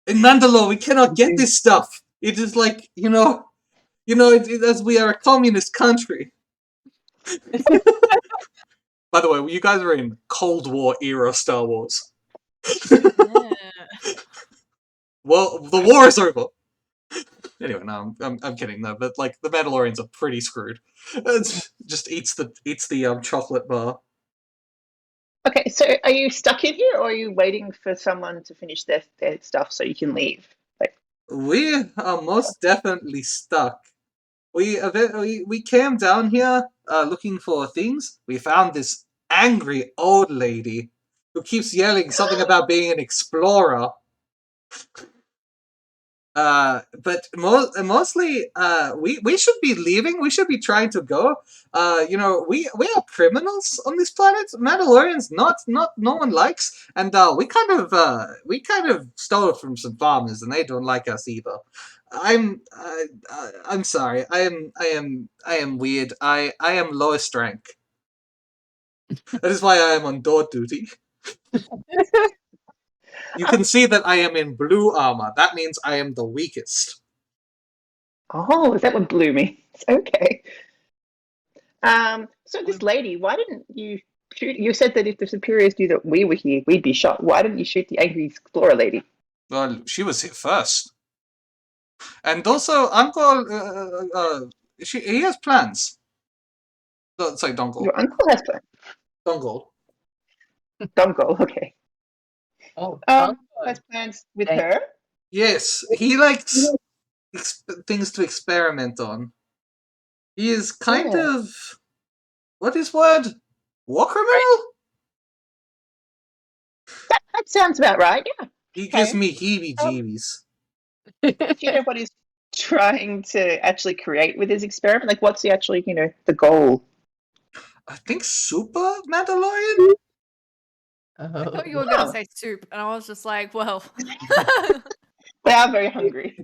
In Mandalore, we cannot get this stuff! It is like, as we are a communist country. By the way, you guys are in Cold War era Star Wars. Well, the war is over. Anyway, no, I'm kidding though. But like the Mandalorians are pretty screwed. It just eats the chocolate bar. Okay, so are you stuck in here, or are you waiting for someone to finish their stuff so you can leave? Like, We are most definitely stuck. We came down here looking for things. We found this angry old lady who keeps yelling something about being an explorer. But mostly, we should be leaving. We should be trying to go. We are criminals on this planet. Mandalorians, no one likes, and we kind of stole from some farmers, and they don't like us either. I'm sorry. I am weird. I am lowest rank. That is why I am on door duty. You can see that I am in blue armor. That means I am the weakest. oh, is that what blew me? Okay. So this lady, why didn't you shoot? You said that if the superiors knew that we were here, we'd be shot. Why didn't you shoot the angry explorer lady? Well, she was here first. And also, Uncle, he has plans. Sorry, Dongle. Your uncle has plans. Dongle. Dungle, okay. Oh, Has plans with Okay. her? Yes, he likes things to experiment on. He is kind Yeah. of, what is word? War criminal? That sounds about right, yeah. He Okay. gives me heebie-jeebies. Do you know what he's trying to actually create with his experiment? Like, what's the actually, the goal? I think Super Mandalorian? I thought you Oh. were going Oh. to say soup, and I was just like, well. They are very hungry.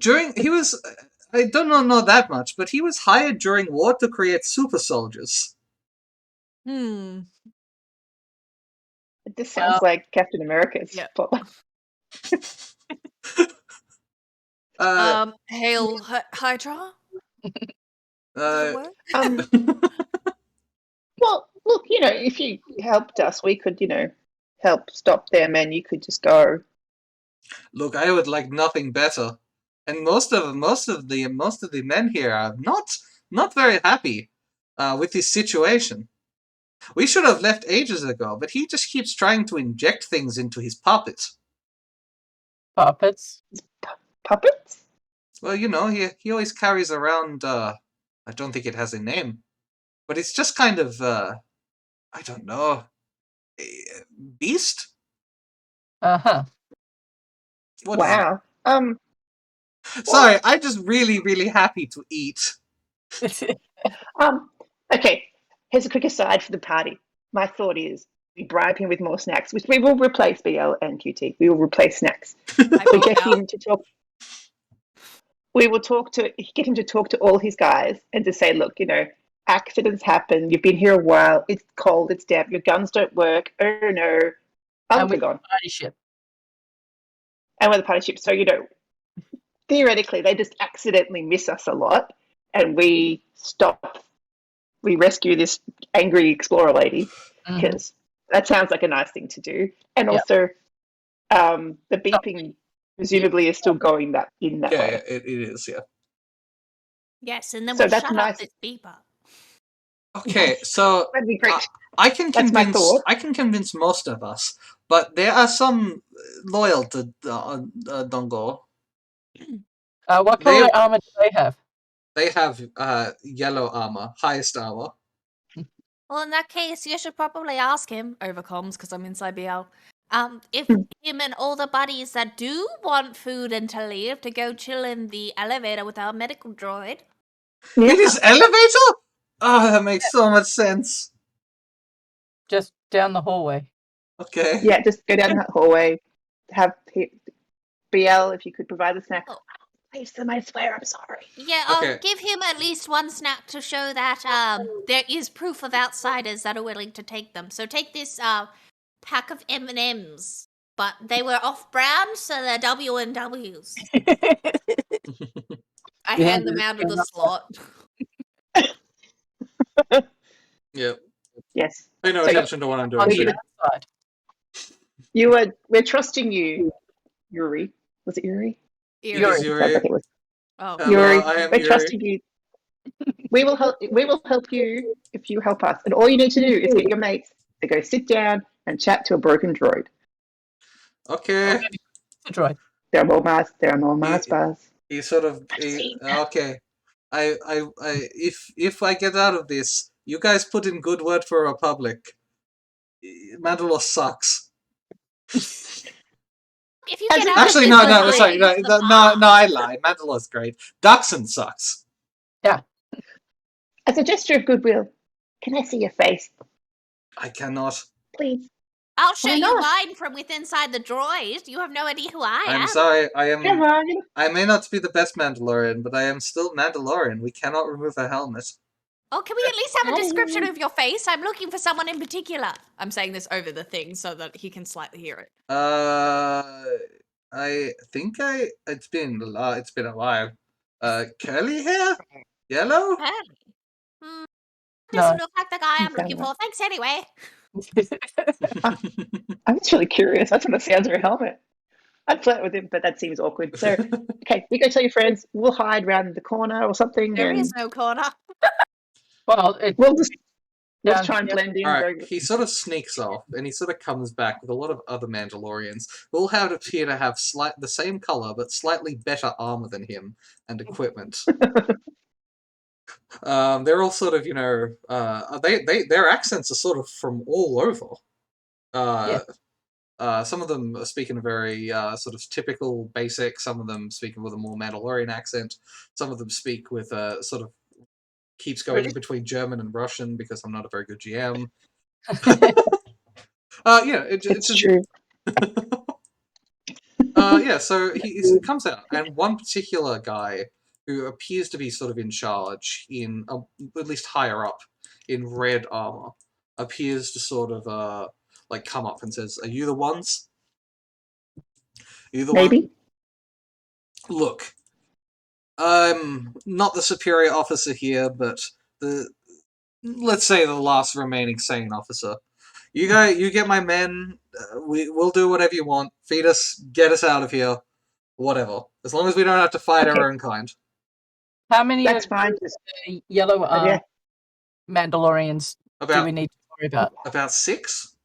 I don't know that much, but he was hired during war to create super soldiers. Hmm. It just sounds like Captain America's Yeah. plotline. Hail Hydra? Does it work? Well, look, if you helped us, we could, help stop them, and you could just go. Look, I would like nothing better. And most of the men here are not very happy with this situation. We should have left ages ago, but he just keeps trying to inject things into his puppet. Puppets. Puppets? Well, he always carries around I don't think it has a name, but it's just kind of I don't know, beast. Uh-huh. What is it? Wow. Sorry, I'm just really, really happy to eat. Okay. Here's a quick aside for the party. My thought is we bribe him with more snacks, which we will replace BL and QT. We will replace snacks. We get him to talk. We will get him to talk to all his guys and to say, look, accidents happen. You've been here a while. It's cold. It's damp. Your guns don't work. Oh no. And We're gone. party ship. And we're the party ship. So, theoretically, they just accidentally miss us a lot, and we rescue this angry explorer lady, because that sounds like a nice thing to do. And also, the beeping presumably is still going in that way. Yeah, it is, yeah. Yes, and then So we'll that's shut nice. up this beeper. Okay, so That'd be great. I can That's my convince thought. I can convince most of us, but there are some loyal to Dongo. What kind of armor do they have? They have yellow armor, highest armor. Well, in that case, you should probably ask him over comms, because I'm inside BL. If him and all the buddies that do want food and to leave to go chill in the elevator with our medical droid. Yeah. It is elevator? Oh, that makes so much sense. Just down the hallway. Okay. Yeah, just go down that hallway. Have BL, if you could provide the snack. Oh. Please, I swear, I'm sorry. Yeah, I'll Okay. give him at least one snack to show that there is proof of outsiders that are willing to take them. So take this pack of M&Ms, but they were off-brand, so they're W&Ws. I hand them out of the slot. Yep. Yes. Pay no So attention to what I'm doing. On Okay. the too. outside. We're trusting you, Yuri. Was it Yuri? It Yuri. is Sounds Yuri. like it was. Oh. Hello, Yuri, I am we're Yuri. trusting you. We will help you if you help us. And all you need to do is get your mates to go sit down and chat to a broken droid. Okay. The droid. There are more Mars bars. He sort of. I've seen that. Okay. If I get out of this, you guys put in good word for Republic. Mandalore sucks. If you get out Actually, of no, this, no, sorry, no, I lied. Mandalore's great. Dachshund sucks. As a gesture of goodwill, can I see your face, I cannot. please? I'll show Why you not? mine from within inside the droid. You have no idea who I am. I'm sorry. Come on. I may not be the best Mandalorian, but I am still Mandalorian. We cannot remove a helmet. Oh, can we at least have a description of your face? I'm looking for someone in particular. I'm saying this over the thing so that he can slightly hear it. I think it's been a while. Curly hair, yellow. Apparently. No. Doesn't look like the guy I'm Sound looking like- for. Thanks anyway. I'm just really curious. I just want to see under a helmet. I'd flirt with him, but that seems awkward. So, okay, you go tell your friends. We'll hide around the corner or something, There and is no corner. Well, we'll just Yeah, try and blend in. All right, very- he sort of sneaks off, and he sort of comes back with a lot of other Mandalorians who all appear to have the same color but slightly better armor than him and equipment. They're all sort of, their accents are sort of from all over. Some of them are speaking a very sort of typical basic. Some of them speaking with a more Mandalorian accent. Some of them speak with a sort of keeps going in between German and Russian because I'm not a very good GM. It's It's true. So he comes out, and one particular guy who appears to be sort of in charge, in at least higher up, in red armor, appears to sort of come up and says, "Are you the ones? Are you the Maybe. one? Look, I'm not the superior officer here, but let's say the last remaining sane officer. You get my men. We'll do whatever you want. Feed us, get us out of here, whatever. As long as we don't have to fight Okay. our own kind." how many That's of fine. the yellow Yeah. Mandalorians do we need to worry about? About 6.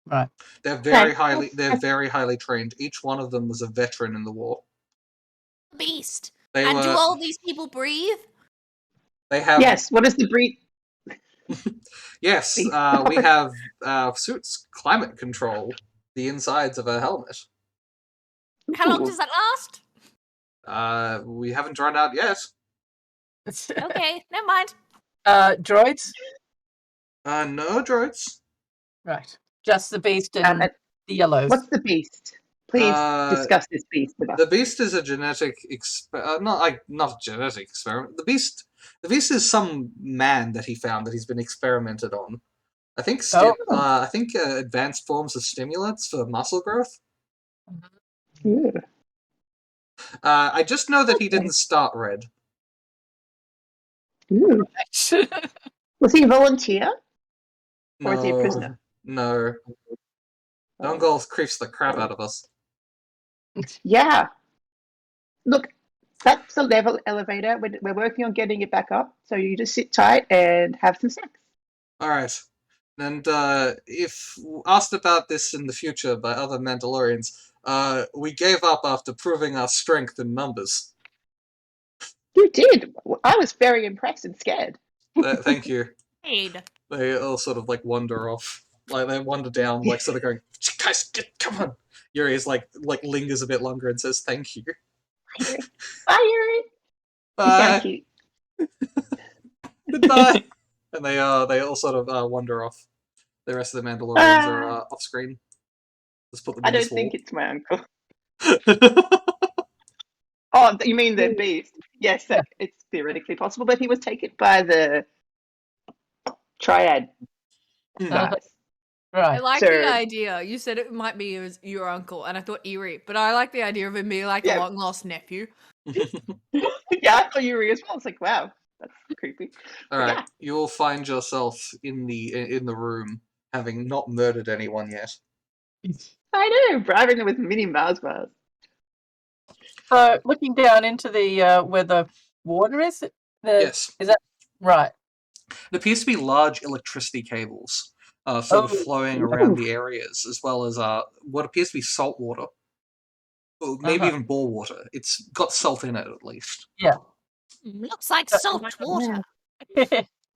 Right. They're very Okay. They're very highly trained. Each one of them was a veteran in the war. Beast. They And were. do all these people breathe? They have. Yes. What is the breed? Yes. We have suits, climate control, the insides of a helmet. How long Ooh. does that last? We haven't run out yet. Okay, never mind. Droids? No droids. Right. Just the beast and the yellows. What's the beast? Please Uh, discuss this beast with us. The beast is a genetic not a genetic experiment. The beast is some man that he found that he's been experimented on. I think advanced forms of stimulants for muscle growth. Ooh. I just know that he didn't start red. Ooh. Was he a volunteer? Or is he a prisoner? No. Dongol creeps the crap out of us. Yeah. Look, that's a level elevator. We're working on getting it back up. So you just sit tight and have some snacks. All right. And if asked about this in the future by other Mandalorians, we gave up after proving our strength in numbers. You did. I was very impressed and scared. Thank you. Aid. They all sort of wander off. They wander down, sort of going, "Guys, come on." Yuri is lingers a bit longer and says, "Thank you." Bye, Yuri. You sound Bye. cute. Goodbye. And they all sort of wander off. The rest of the Mandalorians are off screen. Let's put them I in don't this think wall. it's my uncle. Oh, you mean the beast? Yes, it's theoretically possible, but he was taken by the triad. guys. I Right. like So- the idea. You said it might be your uncle, and I thought Eerie, but I like the idea of him being like Yeah. a long lost nephew. Yeah, I thought Yuri as well. It's like, wow, that's creepy. All right, Yeah. you will find yourself in the room, having not murdered anyone yet. I know, driving with mini Mars bars. So looking down into the where the water is. Yes. Is that right? It appears to be large electricity cables sort of flowing around the areas, as well as what appears to be salt water. Or maybe even bore water. It's got salt in it, at least. Yeah. Looks like salt water.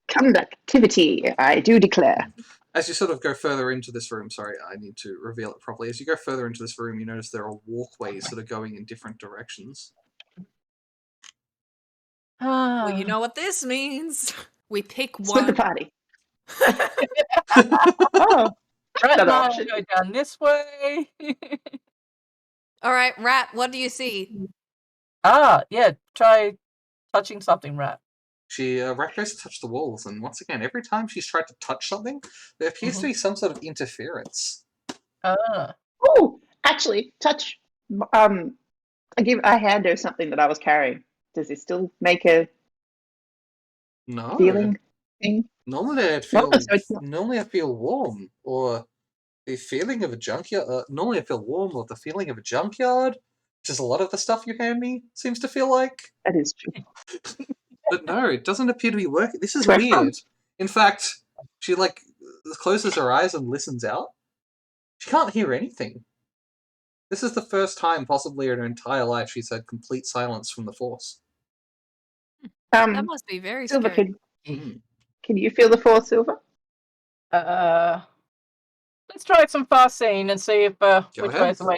Conductivity, I do declare. As you sort of go further into this room, sorry, I need to reveal it properly. As you go further into this room, you notice there are walkways that are going in different directions. Well, you know what this means. We pick Split the one. party. Oh, Rat and Another I option. go down this way. All right, Rat, what do you see? Yeah. Try touching something, Rat. Rat goes to touch the walls, and once again, every time she's tried to touch something, there appears to be some sort of interference. Oh, actually, touch. I hand her something that I was carrying. Does it still make a No. feeling thing? Normally I'd No, feel. so it's not. Normally I feel warm, or the feeling of a junkyard. Normally I feel warm, or the feeling of a junkyard, which is a lot of the stuff you hand me seems to feel like. That is true. But no, it doesn't appear to be working. This is That's where I'm from. weird. In fact, she closes her eyes and listens out. She can't hear anything. This is the first time, possibly in her entire life, she's had complete silence from the Force. That must be very Silver, scary. can you feel the Force, Silver? Let's try some Farseeing and see if which ahead. way is the way.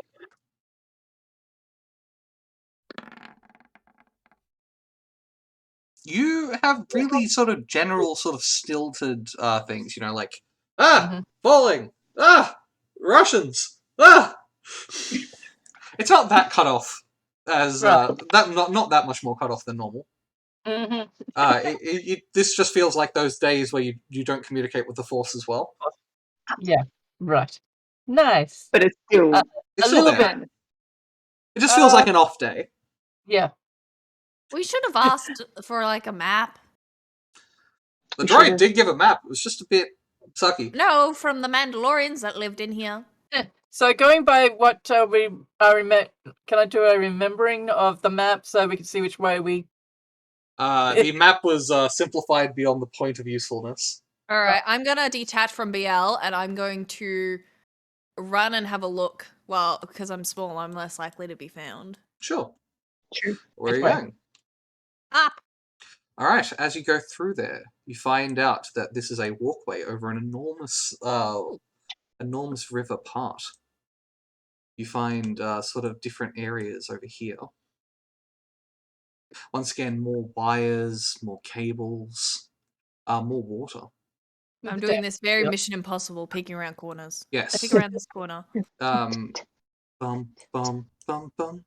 You have really sort of general, sort of stilted things, like Mhm. falling, Russians, It's not that cut off as Right. not that much more cut off than normal. This just feels like those days where you don't communicate with the Force as well. Yeah. Right. Nice. But it's still It's A still little there. bit. It just feels like an off day. Yeah. We should have asked for like a map. The We droid should've. did give a map. It was just a bit sucky. No, from the Mandalorians that lived in here. So going by what can I do a remembering of the map so we can see which way we? The map was simplified beyond the point of usefulness. All right, I'm gonna detach from BL and I'm going to run and have a look. Well, because I'm small, I'm less likely to be found. Sure. True. Where are you Which way? going? Up. All right. As you go through there, you find out that this is a walkway over an enormous river part. You find sort of different areas over here. Once again, more wires, more cables, more water. I'm doing this very Mission Impossible, peeking around corners. Yes. Peek around this corner. Bum bum bum bum.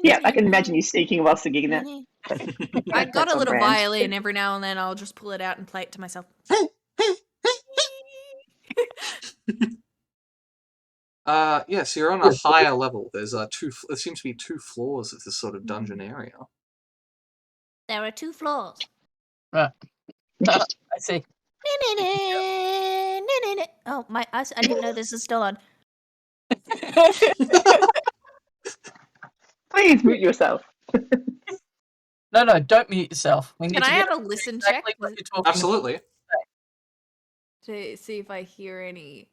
Yeah, I can imagine you sneaking while singing that. I got That's a on little brand. violin every now and then. I'll just pull it out and play it to myself. Yeah, so you're on a higher level. There seems to be 2 floors of this sort of dungeon area. There are 2 floors. Right. I see. Oh, I didn't know this is still on. Please mute yourself. No, don't mute yourself. We need Can to I get have a listen exactly check what you're talking Absolutely. to see if I hear any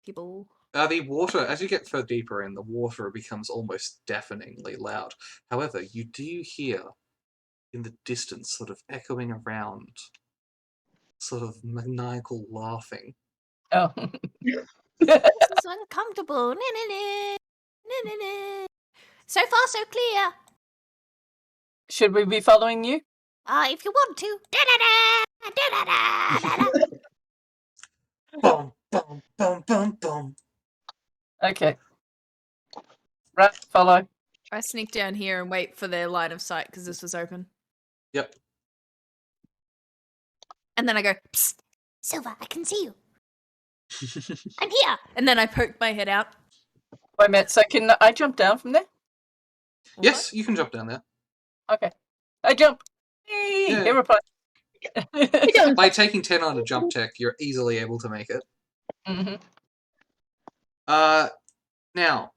people? The water, as you get further deeper in, the water becomes almost deafeningly loud. However, you do hear in the distance, sort of echoing around, sort of maniacal laughing. Oh. This is uncomfortable. So far, so clear. Should we be following you? If you want to. Bum, bum, bum, bum, bum. Okay. Right, follow. I sneak down here and wait for their line of sight because this was open. Yep. And then I go, psst, Silver, I can see you. I'm here. And then I poke my head out. Wait a minute, so can I jump down from there? Yes, you can jump down there. Okay. I jump. Hey, Yeah. hit reply. By taking 10 on a jump check, you're easily able to make it. Mm-hmm. Now,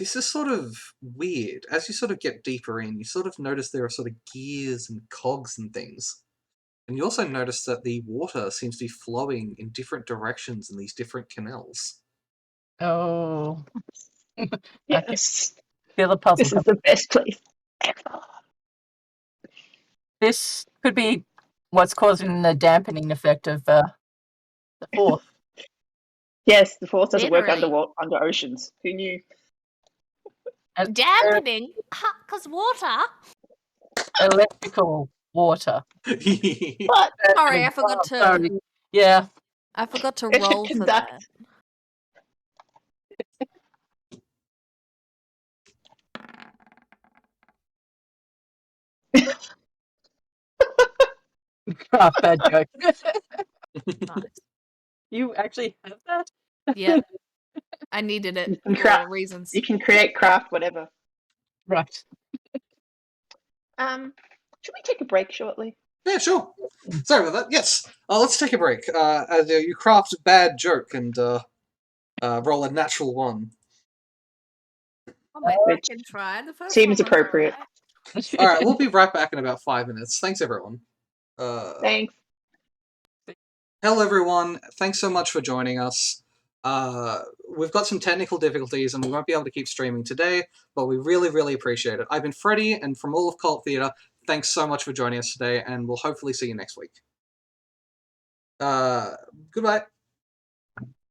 this is sort of weird. As you sort of get deeper in, you sort of notice there are sort of gears and cogs and things. And you also notice that the water seems to be flowing in different directions in these different canals. Oh. Yes. Feel the puzzle. This is the best place ever. This could be what's causing the dampening effect of the force. Yes, the force doesn't work Literally. under oceans. Who knew? And Dampening? Because water? electrical water. But Sorry, I forgot to. Sorry. Yeah. I forgot to it should roll for that. conduct. Bad joke. Nice. You actually have that? Yep. I needed it You can for craft. reasons. You can create, craft, whatever. Right. Should we take a break shortly? Yeah, sure. Sorry about that. Yes. Let's take a break. As you craft a bad joke and roll a natural one. Oh, I Which can try. The first seems one was appropriate. alright. All right, we'll be right back in about 5 minutes. Thanks, everyone. Thanks. Hello, everyone. Thanks so much for joining us. We've got some technical difficulties and we won't be able to keep streaming today, but we really, really appreciate it. I've been Freddie, and from all of C.o.l.t. Theatre, thanks so much for joining us today, and we'll hopefully see you next week. Goodbye.